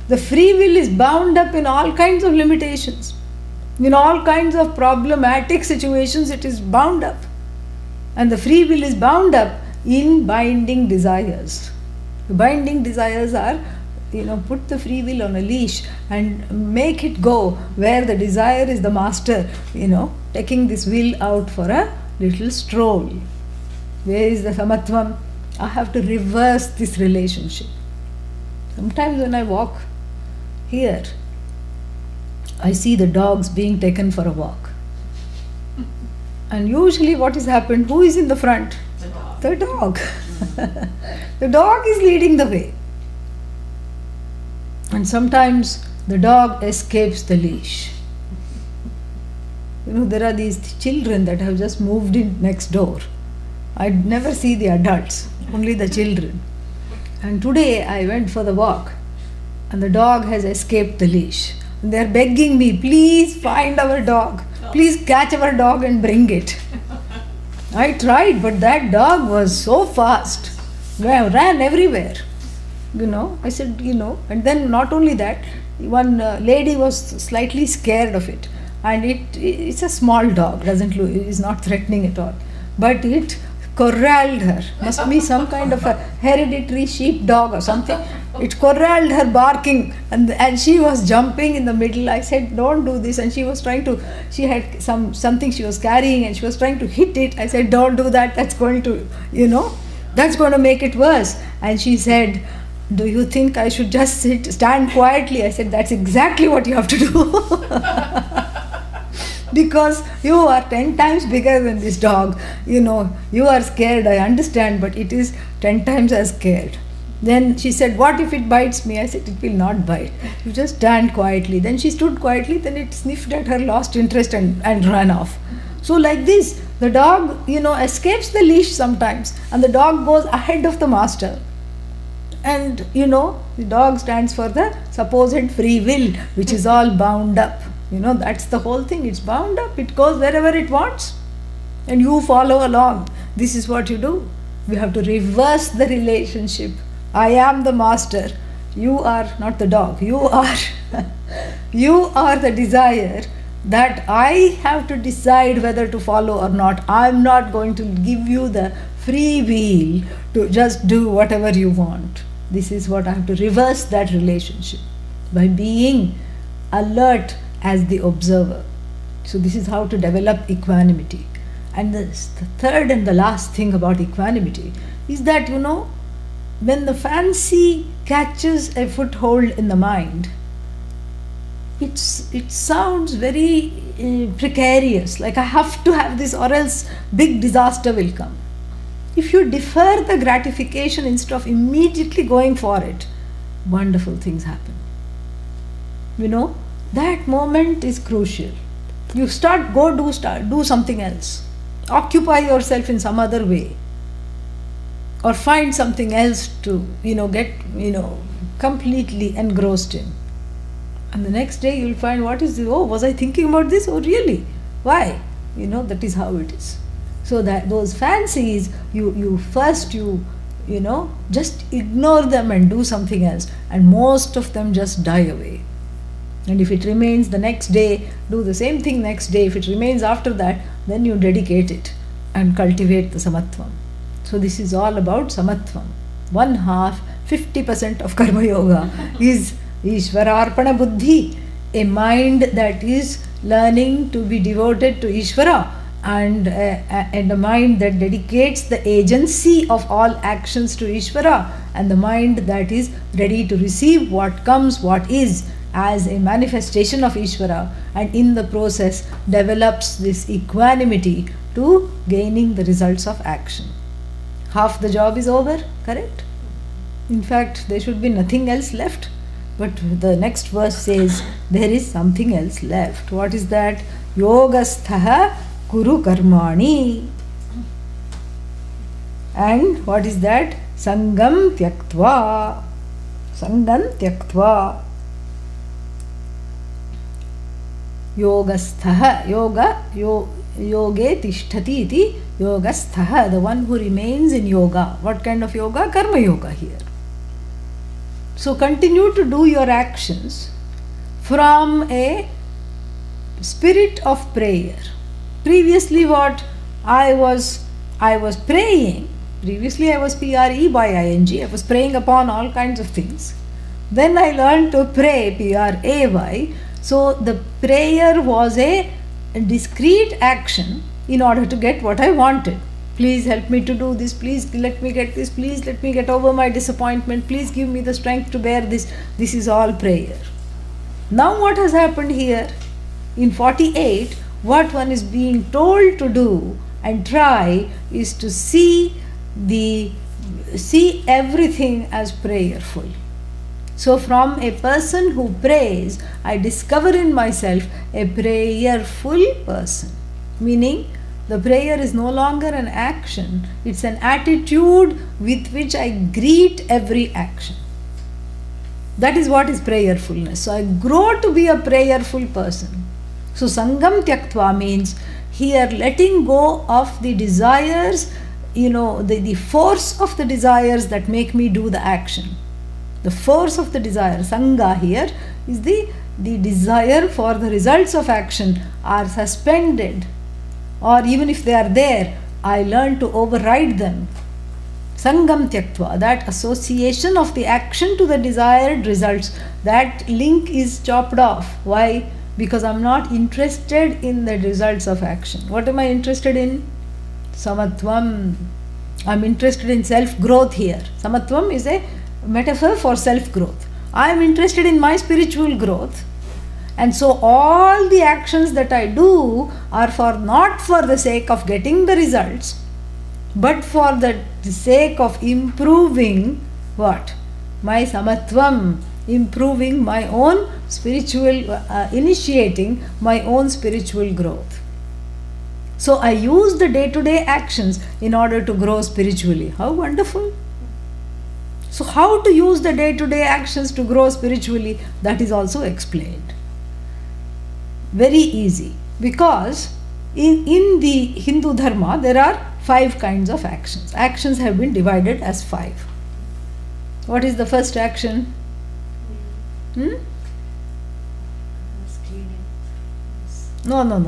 S3: the free will is bound up in all kinds of limitations. In all kinds of problematic situations, it is bound up. And the free will is bound up in binding desires. The binding desires are, put the free will on a leash and make it go where the desire is the master, taking this will out for a little stroll. Where is the samatvam? I have to reverse this relationship. Sometimes when I walk here, I see the dogs being taken for a walk. And usually what has happened, who is in the front?
S1: The dog.
S3: The dog. The dog is leading the way. And sometimes the dog escapes the leash. There are these children that have just moved in next door. I never see the adults, only the children. And today I went for the walk and the dog has escaped the leash. And they are begging me, please find our dog. Please catch our dog and bring it. I tried, but that dog was so fast. Ran everywhere. I said, and then not only that, one lady was slightly scared of it. And it's a small dog, is not threatening at all. But it corralled her. Must be some kind of a hereditary sheep dog or something. It corralled her barking and she was jumping in the middle. I said, don't do this. And she was trying to, she had something she was carrying and she was trying to hit it. I said, don't do that. That's going to, that's going to make it worse. And she said, do you think I should just stand quietly? I said, that's exactly what you have to do. Because you are 10 times bigger than this dog. You are scared, I understand, but it is 10 times as scared. Then she said, what if it bites me? I said, it will not bite. You just stand quietly. Then she stood quietly, then it sniffed at her, lost interest and ran off. So like this, the dog, escapes the leash sometimes and the dog goes ahead of the master. And, the dog stands for the supposed free will, which is all bound up. That's the whole thing. It's bound up. It goes wherever it wants. And you follow along. This is what you do. We have to reverse the relationship. I am the master. You are not the dog. You are the desire that I have to decide whether to follow or not. I'm not going to give you the free will to just do whatever you want. This is what I have to reverse that relationship by being alert as the observer. So this is how to develop equanimity. And the third and the last thing about equanimity is that, when the fancy catches a foothold in the mind, it sounds very precarious, like I have to have this or else big disaster will come. If you defer the gratification instead of immediately going for it, wonderful things happen. That moment is crucial. You do something else. Occupy yourself in some other way. Or find something else to, get, completely engrossed in. And the next day you'll find, what is this? Oh, was I thinking about this? Oh, really? Why? That is how it is. So that those fancies, you first, just ignore them and do something else. And most of them just die away. And if it remains the next day, do the same thing next day. If it remains after that, then you dedicate it and cultivate the samatvam. So this is all about samatvam. 50% of karma yoga is Ishvararpana buddhi, a mind that is learning to be devoted to Ishvara, and a mind that dedicates the agency of all actions to Ishvara, and the mind that is ready to receive what comes, what is, as a manifestation of Ishvara, and in the process develops this equanimity to gaining the results of action. Half the job is over, correct? In fact, there should be nothing else left. But the next verse says there is something else left. What is that? Yogasthaha kuru karmani. And what is that? Sangam tyaktva. Sangam tyaktva. Yogasthaha. Yoge tishtati iti yogasthaha. The one who remains in yoga. What kind of yoga? Karma yoga here. So continue to do your actions from a spirit of prayer. Previously what I was praying. Previously I was P-R-E-Y-I-N-G. I was praying upon all kinds of things. Then I learned to pray, P-R-A-Y. So the prayer was a discrete action in order to get what I wanted. Please help me to do this, please let me get this, please let me get over my disappointment, please give me the strength to bear this. This is all prayer. Now what has happened here? In 48, what one is being told to do and try is to see everything as prayerful. So from a person who prays, I discover in myself a prayerful person. Meaning, the prayer is no longer an action, it's an attitude with which I greet every action. That is what is prayerfulness. So I grow to be a prayerful person. So Sangam Tyaktva means here letting go of the desires, the force of the desires that make me do the action. The force of the desire, Sangha here, is the desire for the results of action are suspended, or even if they are there, I learn to override them. Sangam Tyaktva, that association of the action to the desired results, that link is chopped off. Why? Because I'm not interested in the results of action. What am I interested in? Samatvam. I'm interested in self-growth here. Samatvam is a metaphor for self-growth. I am interested in my spiritual growth. And so all the actions that I do are not for the sake of getting the results, but for the sake of improving what? My samatvam, improving my own spiritual, initiating my own spiritual growth. So I use the day-to-day actions in order to grow spiritually. How wonderful! So how to use the day-to-day actions to grow spiritually, that is also explained. Very easy, because in the Hindu Dharma there are 5 kinds of actions. Actions have been divided as 5. What is the first action? No,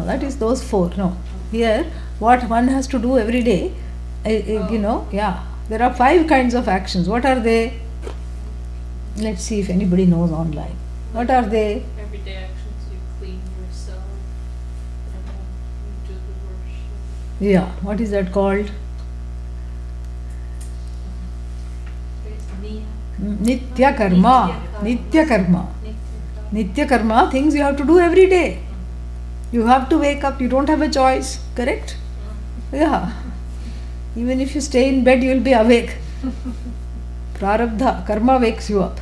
S3: that is those 4. No. Here, what one has to do every day, there are 5 kinds of actions. What are they? Let's see if anybody knows online. What are they?
S1: Everyday actions, you clean yourself, you do the worship.
S3: Yeah, what is that called? Nitya karma. Nitya karma. Nitya karma, things you have to do every day. You have to wake up, you don't have a choice, correct? Yeah. Even if you stay in bed, you will be awake. Prarabdha, karma wakes you up.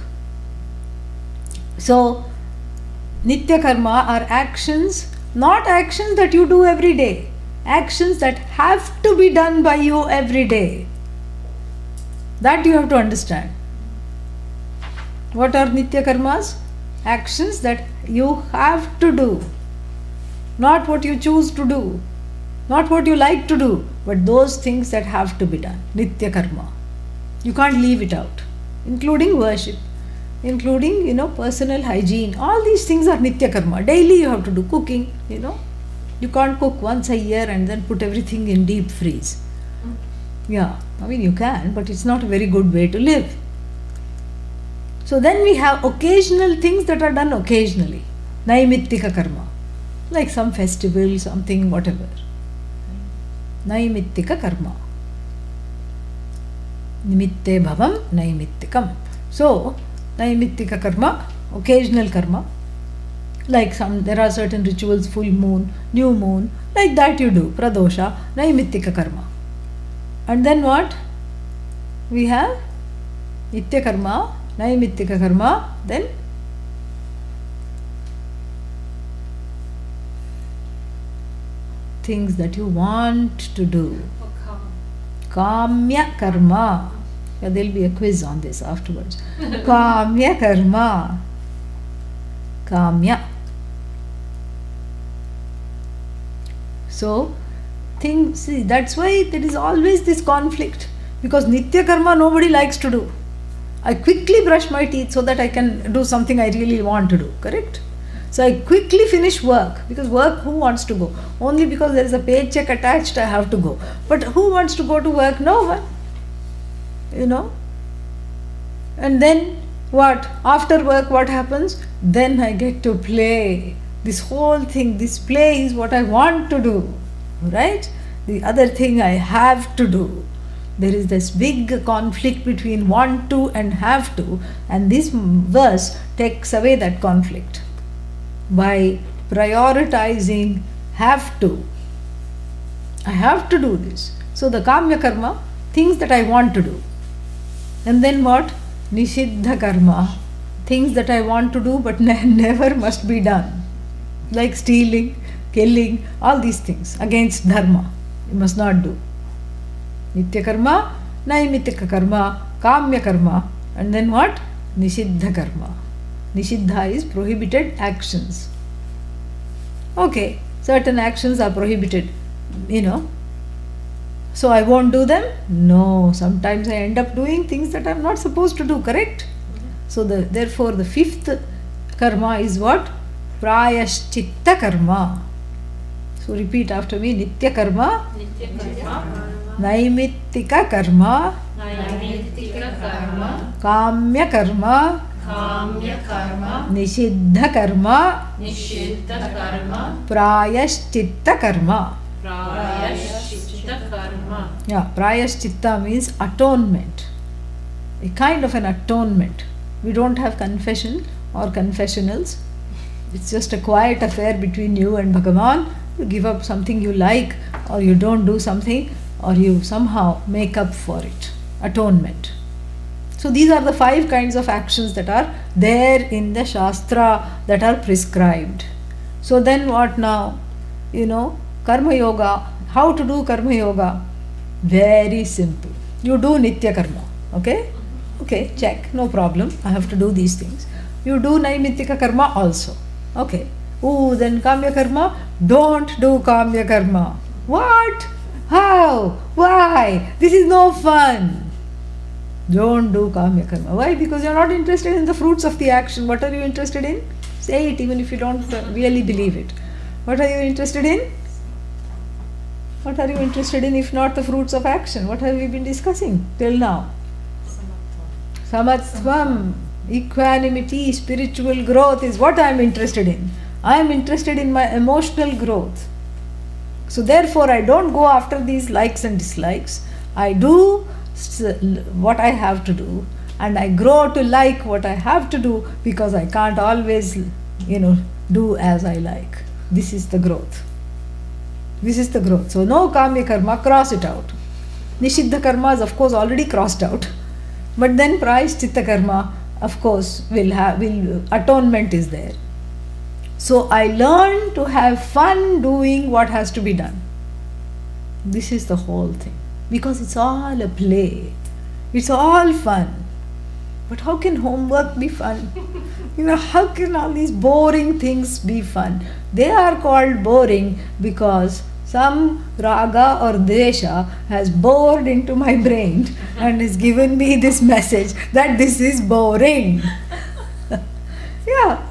S3: So, Nitya karma are actions, not actions that you do every day. Actions that have to be done by you every day. That you have to understand. What are Nitya karmas? Actions that you have to do. Not what you choose to do. Not what you like to do. But those things that have to be done. Nitya karma. You can't leave it out. Including worship. Including, personal hygiene. All these things are Nitya karma. Daily you have to do cooking, You can't cook once a year and then put everything in deep freeze. Yeah, you can, but it's not a very good way to live. So then we have occasional things that are done occasionally. Naimittika karma. Like some festival, something, whatever. Naimittika karma. Nimitte bhavam naimittikam. So, naimittika karma, occasional karma. Like there are certain rituals, full moon, new moon, like that you do. Pradosha, naimittika karma. And then what? We have nitya karma, naimittika karma, then things that you want to do. Kamya karma. Yeah, there will be a quiz on this afterwards. Kamya karma. Kamya. So, see, that's why there is always this conflict. Because Nitya karma nobody likes to do. I quickly brush my teeth so that I can do something I really want to do. Correct? So I quickly finish work, because work, who wants to go? Only because there is a paycheck attached, I have to go. But who wants to go to work? No one. And then what? After work, what happens? Then I get to play. This whole thing, this play is what I want to do. Right? The other thing I have to do. There is this big conflict between want to and have to, and this verse takes away that conflict by prioritizing have to. I have to do this. So the kamya karma, things that I want to do. And then what? Nishiddha karma, things that I want to do but never must be done. Like stealing, killing, all these things against dharma. You must not do. Nitya karma, naimitika karma, kamya karma, and then what? Nishiddha karma. Nishiddha is prohibited actions. Okay, certain actions are prohibited, So I won't do them? No, sometimes I end up doing things that I'm not supposed to do, correct? So therefore the fifth karma is what? Prayashchitta karma. So repeat after me. Nitya karma, naimittika karma, kamya karma, nishiddha karma, prayashchitta karma. Yeah, prayashchitta means atonement. A kind of an atonement. We don't have confession or confessionals. It's just a quiet affair between you and Bhagavan. You give up something you like, or you don't do something, or you somehow make up for it. Atonement. So these are the 5 kinds of actions that are there in the Shastra that are prescribed. So then what now? Karma Yoga. How to do Karma Yoga? Very simple. You do Nitya Karma. Okay? Okay, check. No problem. I have to do these things. You do Naimittika Karma also. Okay. Oh, then Kamya Karma? Don't do Kamya Karma. What? How? Why? This is no fun. Don't do Kamya Karma. Why? Because you're not interested in the fruits of the action. What are you interested in? Say it even if you don't really believe it. What are you interested in? What are you interested in if not the fruits of action? What have we been discussing till now? Samatvam, equanimity, spiritual growth is what I am interested in. I am interested in my emotional growth. So therefore I don't go after these likes and dislikes. I do what I have to do, and I grow to like what I have to do, because I can't always, do as I like. This is the growth. This is the growth. So no kamya karma, cross it out. Nishiddha karma is of course already crossed out. But then prayashchitta karma, of course, atonement is there. So I learn to have fun doing what has to be done. This is the whole thing. Because it's all a play. It's all fun. But how can homework be fun? How can all these boring things be fun? They are called boring because some raga or desha has bored into my brain and has given me this message that this is boring. Yeah.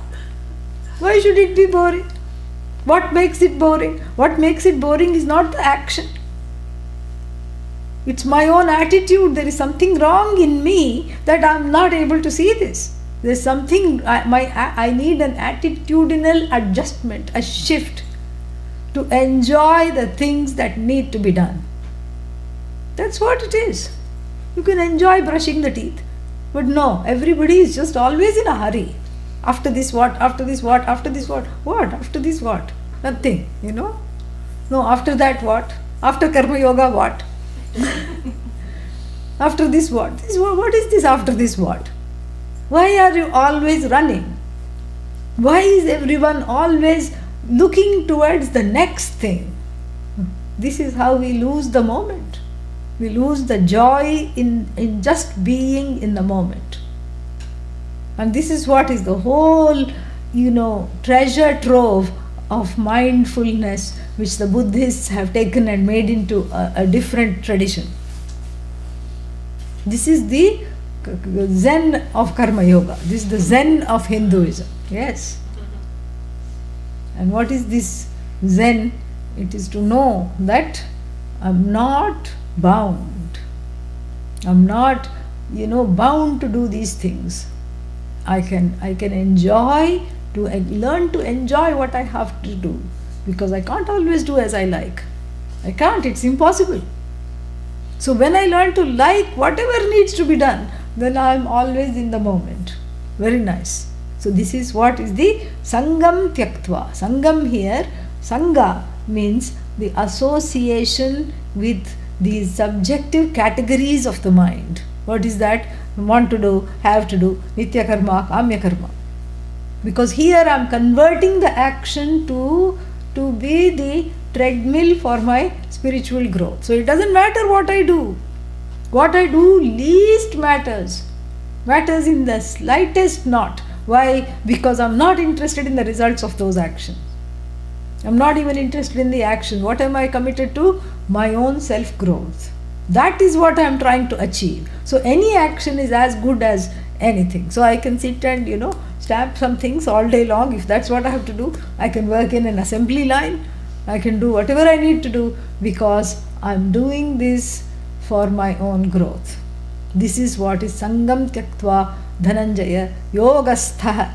S3: Why should it be boring? What makes it boring? What makes it boring is not the action. It's my own attitude. There is something wrong in me that I am not able to see this. There's something, I need an attitudinal adjustment, a shift to enjoy the things that need to be done. That's what it is. You can enjoy brushing the teeth. But no, everybody is just always in a hurry. After this what? After this what? After this what? What? After this what? Nothing, No, after that what? After Karma Yoga what? After this what? What is this after this what? Why are you always running? Why is everyone always looking towards the next thing? This is how we lose the moment. We lose the joy in just being in the moment. And this is what is the whole, treasure trove of mindfulness which the Buddhists have taken and made into a different tradition. This is the Zen of Karma Yoga. This is the Zen of Hinduism. Yes. And what is this Zen? It is to know that I'm not bound. I'm not, bound to do these things. I can enjoy, to learn to enjoy what I have to do, because I can't always do as I like. I can't, it's impossible. So when I learn to like whatever needs to be done, then I am always in the moment. Very nice. So this is what is the Sangam Tyaktva. Sangam here, Sangha means the association with these subjective categories of the mind. What is that? Want to do, have to do, nitya karma, kamya karma. Because here I am converting the action to be the treadmill for my spiritual growth. So it doesn't matter what I do. What I do least matters. Matters in the slightest not. Why? Because I am not interested in the results of those actions. I am not even interested in the action. What am I committed to? My own self-growth. That is what I am trying to achieve. So any action is as good as anything. So I can sit and, stamp some things all day long. If that's what I have to do, I can work in an assembly line. I can do whatever I need to do because I am doing this for my own growth. This is what is Sangam Tyaktva Dhananjaya Yogastha,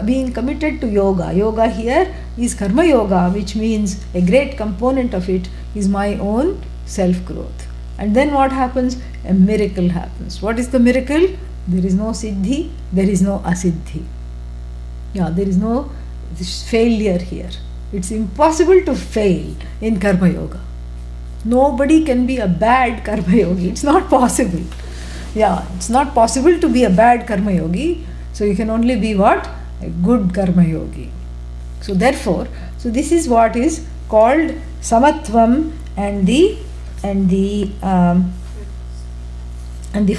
S3: being committed to yoga. Yoga here is Karma Yoga, which means a great component of it is my own self-growth. And then what happens? A miracle happens. What is the miracle? There is no siddhi, there is no asiddhi. There is no failure here. It's impossible to fail in Karma Yoga. Nobody can be a bad Karma Yogi. It's not possible. It's not possible to be a bad Karma Yogi. So you can only be what? A good Karma Yogi. So therefore, this is what is called Samatvam and the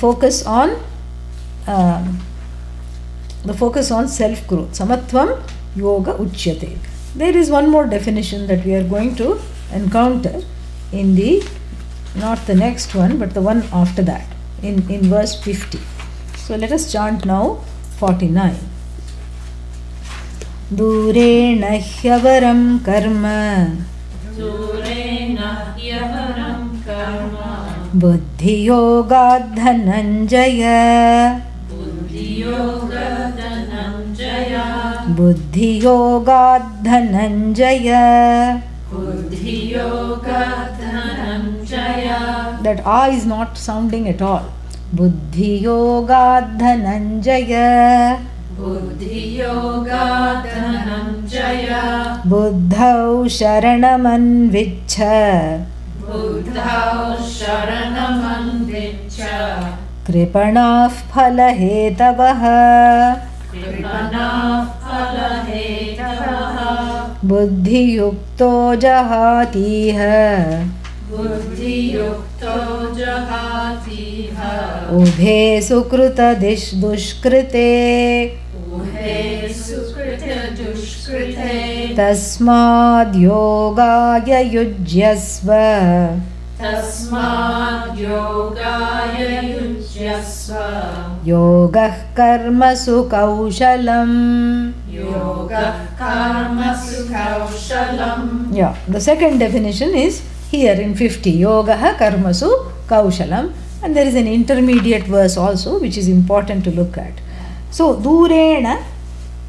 S3: focus on self-growth. Samatvam Yoga Uchyate. There is one more definition that we are going to encounter in not the next one, but the one after that, in verse 50. So let us chant now 49. Durena hyavaram karma,
S1: Durena hyavaram karma,
S3: buddhi yoga dhananjaya,
S1: Buddhi yoga dhananjaya,
S3: buddhi yoga dhananjaya.
S1: Buddhi yoga dhananjaya.
S3: That A is not sounding at all. Buddhi yoga dhananjaya,
S1: Buddhi yoga dhananjaya,
S3: buddhau sharanam anvichha,
S1: Buddhau sharanam anvichya,
S3: kripanah phalahetavaha,
S1: Kripana phalahetaha,
S3: buddhi yukto jahatiha,
S1: Buddhi yukto jahatiha,
S3: ubhe sukruta dushkrite,
S1: Uhe sukrita dushkrite,
S3: tasmad yogaya yujyasva,
S1: Tasmad yogaya yujyasva,
S3: yogah karmasu kaushalam.
S1: Yoga karmasu kaushalam.
S3: The second definition is here in 50. Yoga karmasu kaushalam. And there is an intermediate verse also which is important to look at. So, durena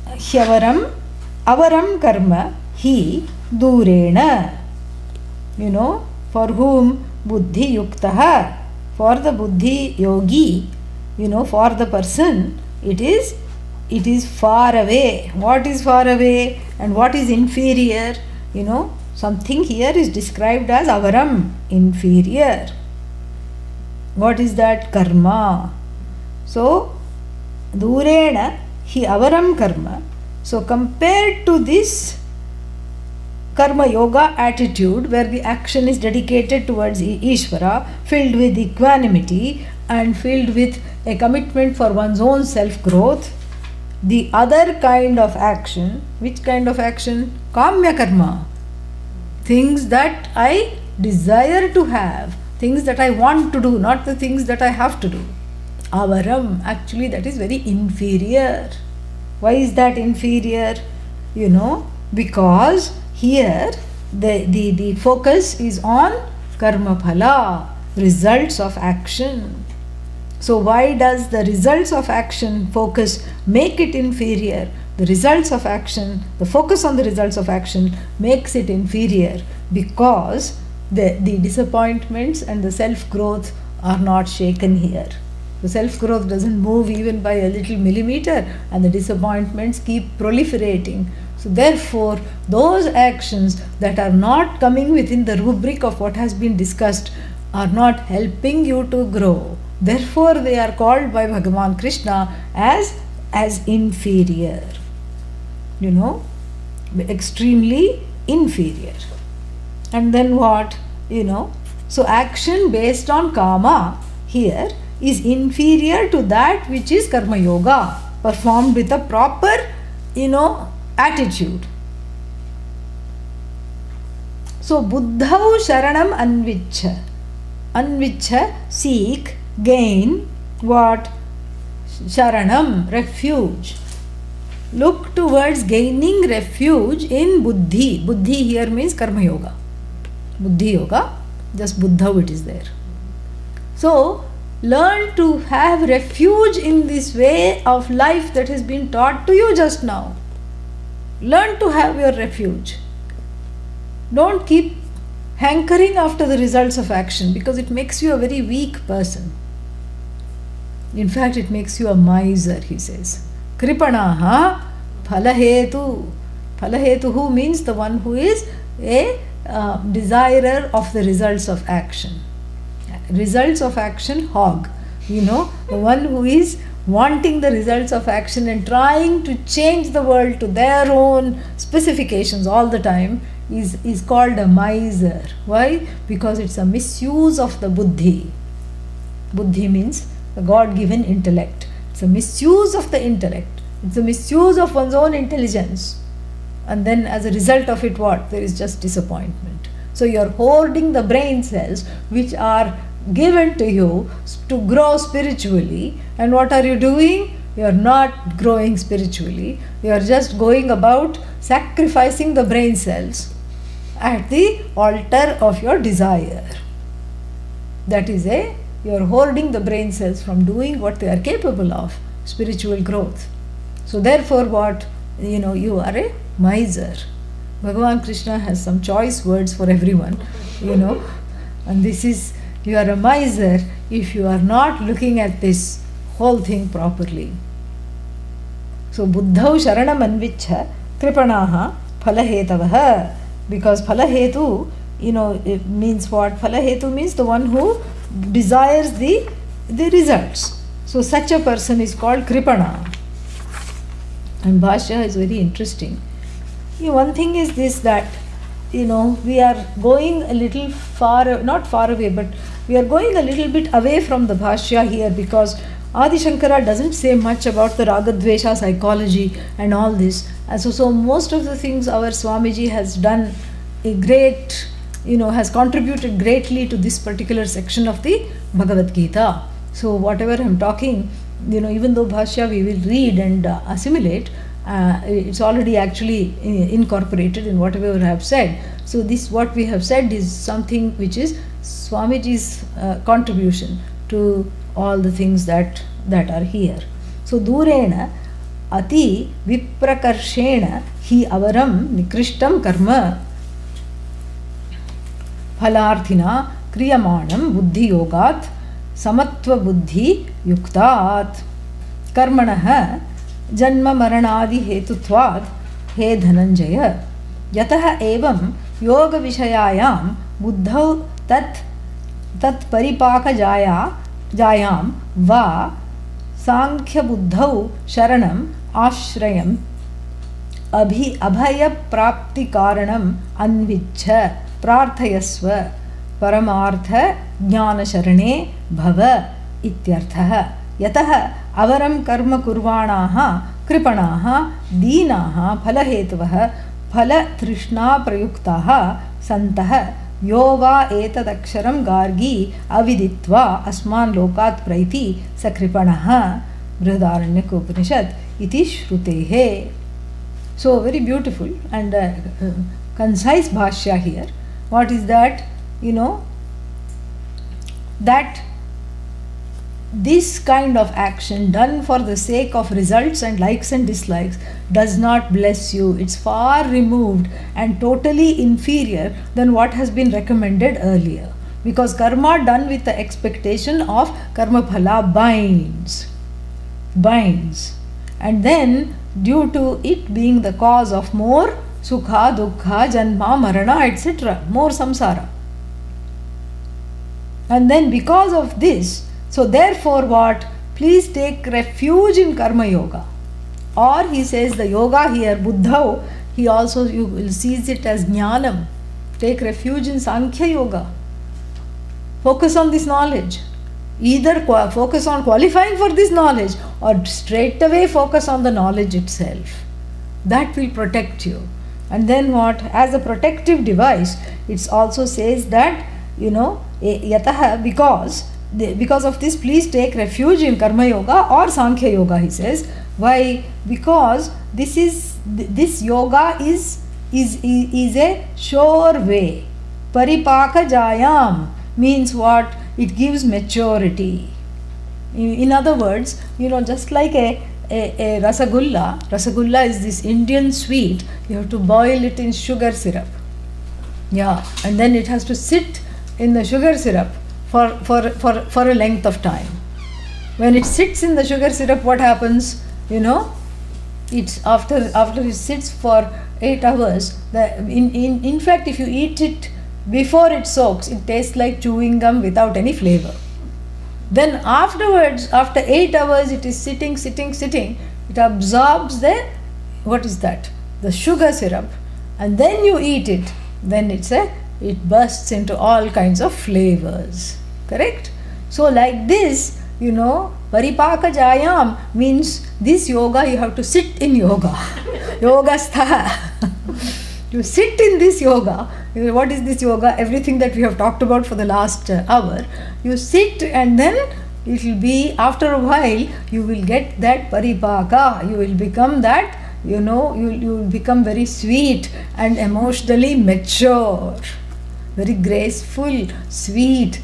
S3: hyavaram avaram karma hi durena. For whom buddhi yuktaha, for the buddhi yogi, for the person, it is far away. What is far away and what is inferior? Something here is described as avaram, inferior. What is that? Karma. So, durena hi avaram karma. So, compared to this Karma Yoga attitude where the action is dedicated towards Ishvara, filled with equanimity and filled with a commitment for one's own self-growth, the other kind of action, which kind of action? Kamya karma. Things that I desire to have, things that I want to do, not the things that I have to do. Avaram, actually that is very inferior. Why is that inferior? Because here the focus is on karma phala, results of action. So why does the results of action focus make it inferior? The results of action, the focus on the results of action makes it inferior because the disappointments and the self-growth are not shaken here. The self-growth doesn't move even by a little millimeter and the disappointments keep proliferating So therefore, those actions that are not coming within the rubric of what has been discussed are not helping you to grow. Therefore, they are called by Bhagavan Krishna as inferior. You know, extremely inferior. And then what? You know, so action based on kama here is inferior to that which is karma yoga, performed with a proper, attitude. So buddhau sharanam anvichha. Anvichha, seek, gain, what? Sharanam, refuge. Look towards gaining refuge in buddhi. Buddhi here means karma yoga. Buddhi yoga, just buddhau it is there. So learn to have refuge in this way of life that has been taught to you just now. Learn to have your refuge. Don't keep hankering after the results of action, because it makes you a very weak person. In fact, it makes you a miser, he says. Kripanaha phalahetu. Phalahetuhu means the one who is a desirer of the results of action. Results of action hog. The one who is wanting the results of action and trying to change the world to their own specifications all the time is called a miser. Why? Because it's a misuse of the buddhi. Buddhi means the God-given intellect. It's a misuse of the intellect. It's a misuse of one's own intelligence. And then as a result of it, what? There is just disappointment. So you're hoarding the brain cells which are given to you to grow spiritually. And what are you doing? You're not growing spiritually. You're just going about sacrificing the brain cells at the altar of your desire. That is you're hoarding the brain cells from doing what they are capable of, spiritual growth. So therefore what? You are a miser. Bhagavan Krishna has some choice words for everyone, and this is, you are a miser if you are not looking at this whole thing properly. So buddhau sharanam anvichha kripanaha phalahetavaha. Because phalahetu, it means what? Phalahetu means the one who desires the results. So such a person is called kripana. And Bhashya is very interesting. One thing is this, that we are going a little far, not far away, but we are going a little bit away from the Bhashya here, because Adi Shankara doesn't say much about the Ragadvesha psychology and all this. And so most of the things our Swamiji has done a great, has contributed greatly to this particular section of the Bhagavad Gita. So whatever I'm talking, even though Bhashya we will read and assimilate, it's already actually incorporated in whatever I have said. So this, what we have said, is something which is Swamiji's contribution to all the things that are here. So durena ati viprakarshena hi avaram nikrishtam karma phalarthina kriyamanam buddhi yogat samatva buddhi yuktat karmanah janma maranadi hetutvad he dhananjaya yatah evam yoga vishayayam buddhau tat paripaka jayam va सांख्य बुद्धौ शरणम आश्रयम अभय प्राप्ति कारणम अन्विच्छ प्रार्थयस्व परमार्थ ज्ञान शरणे भव इत्यर्थः यतः अवरम कर्म कुर्वाणाः कृपणाः दीनाः फलहेतवः फलतृष्णा प्रयुक्ताः सन्तः यो वा एतदक्षरं गार्गी अविदित्वा अस्मान् लोकात् प्रैति स कृपणः बृहदारण्यक उपनिषद इति श्रुतेः. So very beautiful and concise bhashya here. What is that? That this kind of action done for the sake of results and likes and dislikes does not bless you. It's far removed and totally inferior than what has been recommended earlier. Because karma done with the expectation of karma phala binds. And then due to it being the cause of more sukha, dukkha, janma, marana, etc., more samsara. And then because of this, so therefore what? Please take refuge in karma yoga. Or he says the yoga here, Buddha, he also you will sees it as jnanam. Take refuge in Sankhya yoga. Focus on this knowledge. Either focus on qualifying for this knowledge or straight away focus on the knowledge itself. That will protect you. And then what? As a protective device, it also says that, yataha, because of this, please take refuge in Karma Yoga or Sankhya Yoga, he says. Why? Because this yoga is a sure way. Paripaka Jayam means what? It gives maturity. In other words, just like a rasagulla is this Indian sweet. You have to boil it in sugar syrup. Yeah, and then it has to sit in the sugar syrup for a length of time. When it sits in the sugar syrup, what happens? It's after it sits for 8 hours. In fact, if you eat it before it soaks, it tastes like chewing gum without any flavor. Then afterwards, after 8 hours, it is sitting. It absorbs the sugar syrup, and then you eat it. Then it bursts into all kinds of flavors. Correct? So like this, Paripaka Jayam means this yoga, you have to sit in yoga. Yogastha. You sit in this yoga. What is this yoga? Everything that we have talked about for the last hour. You sit, and then it will be, after a while, you will get that paripaka. You will become that, you will become very sweet and emotionally mature. Very graceful, sweet,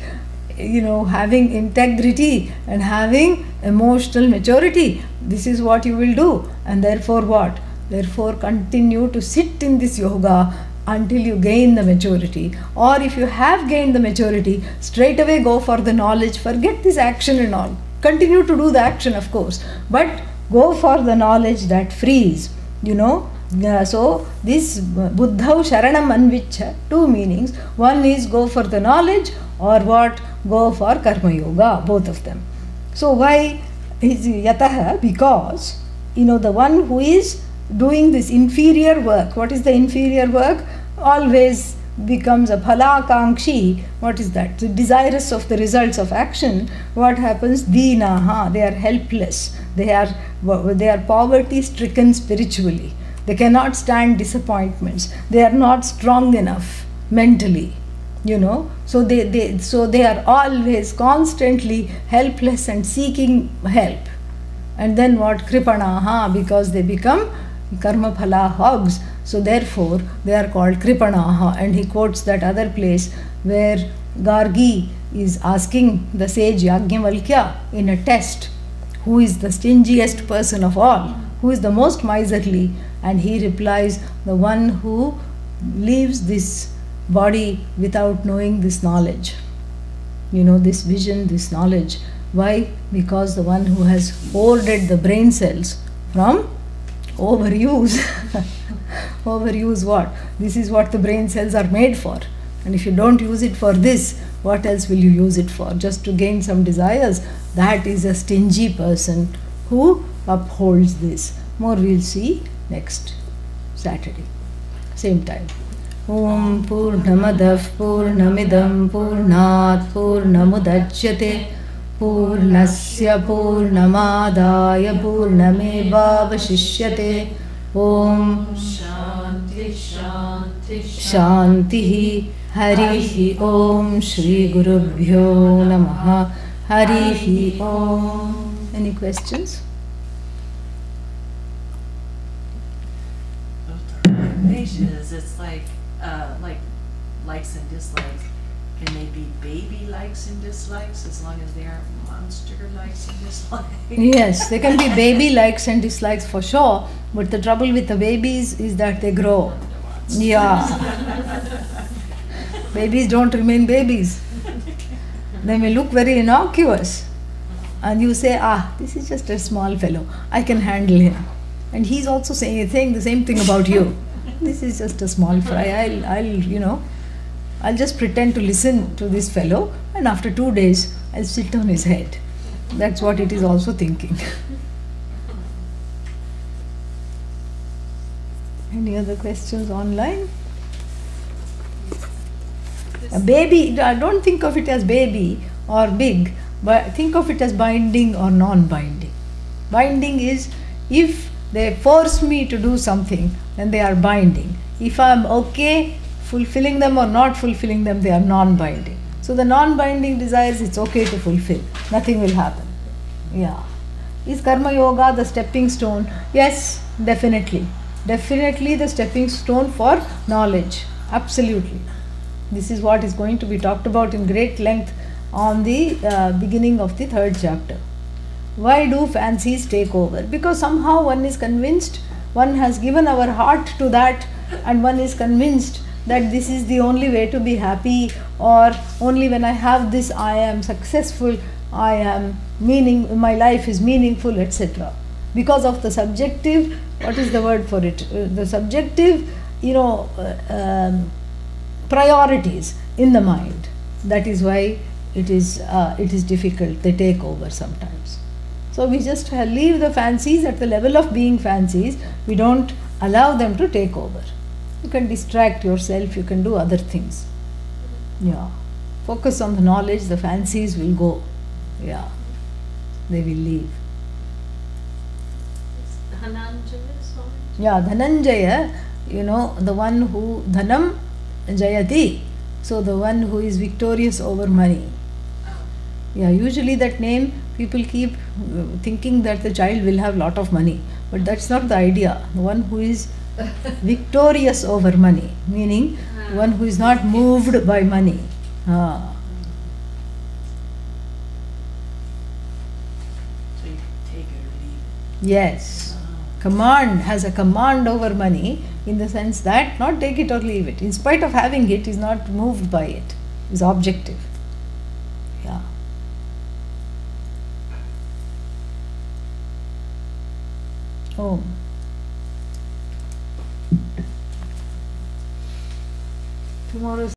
S3: having integrity and having emotional maturity. This is what you will do. And therefore what? Therefore continue to sit in this yoga until you gain the maturity. Or if you have gained the maturity, straight away go for the knowledge. Forget this action and all. Continue to do the action, of course, but go for the knowledge that frees. So this Buddhau Sharanam Anvichha, 2 meanings. One is go for the knowledge, or what? Go for Karma Yoga, both of them. So why is Yataha? Because the one who is doing this inferior work, what is the inferior work? Always becomes a phalakankshi. What is that? The desirous of the results of action. What happens? Dinaha, they are helpless. They are poverty stricken spiritually. They cannot stand disappointments. They are not strong enough mentally. So they are always constantly helpless and seeking help. And then what? Kripanaha, because they become karma phala hogs. So therefore they are called kripanaha. And he quotes that other place where Gargi is asking the sage Yajnavalkya in a test, who is the stingiest person of all, who is the most miserly, and he replies, the one who leaves this body without knowing this knowledge, this vision, this knowledge. Why? Because the one who has hoarded the brain cells from overuse. Overuse what? This is what the brain cells are made for. And if you don't use it for this, what else will you use it for? Just to gain some desires? That is a stingy person who upholds this. More we'll see next Saturday, same time. Om Purnamadav Purnamidam Purnat Purnamudachyate Purnasya Purnamadaya Purnamevavashishyate. Om Shanti Shanti Shanti. Harihi Om. Shri Gurubhyo Namaha. Harihi Om. Any questions?
S5: It's like likes and dislikes. Can they be baby likes and dislikes as long as they aren't monster likes and dislikes?
S3: Yes, they can be baby likes and dislikes for sure, but the trouble with the babies is that they grow. Yeah. Babies don't remain babies. They may look very innocuous, and you say, this is just a small fellow, I can handle him. and he's also saying the same thing about you. This is just a small fry. I'll just pretend to listen to this fellow, and after 2 days I'll sit on his head. That's what it is also thinking. Any other questions online? A baby, I don't think of it as baby or big, but think of it as binding or non-binding. Binding is if they force me to do something, then they are binding. If I am okay fulfilling them or not fulfilling them, they are non-binding. So the non-binding desires, it's okay to fulfill. Nothing will happen. Yeah. Is Karma Yoga the stepping stone? Yes, definitely. Definitely the stepping stone for knowledge. Absolutely. This is what is going to be talked about in great length on the beginning of the 3rd chapter. Why do fancies take over? Because somehow one is convinced, one has given our heart to that, and one is convinced that this is the only way to be happy, or only when I have this I am successful, my life is meaningful, etc. Because of the subjective, what is the word for it? The subjective, priorities in the mind. That is why it is difficult. They take over sometimes. So we just leave the fancies at the level of being fancies. We don't allow them to take over. You can distract yourself, you can do other things. Yeah. Focus on the knowledge, the fancies will go. Yeah. They will leave. Yeah, Dhananjaya, the one who Dhanam Jayati. So the one who is victorious over money. Yeah, usually that name, people keep thinking that the child will have lot of money. But that's not the idea. The one who is victorious over money, meaning one who is not moved by money.
S5: So you take it or leave it.
S3: Yes. Command, has a command over money, in the sense that not take it or leave it. In spite of having it, is not moved by it. Is objective. Yeah. Oh. Tomorrow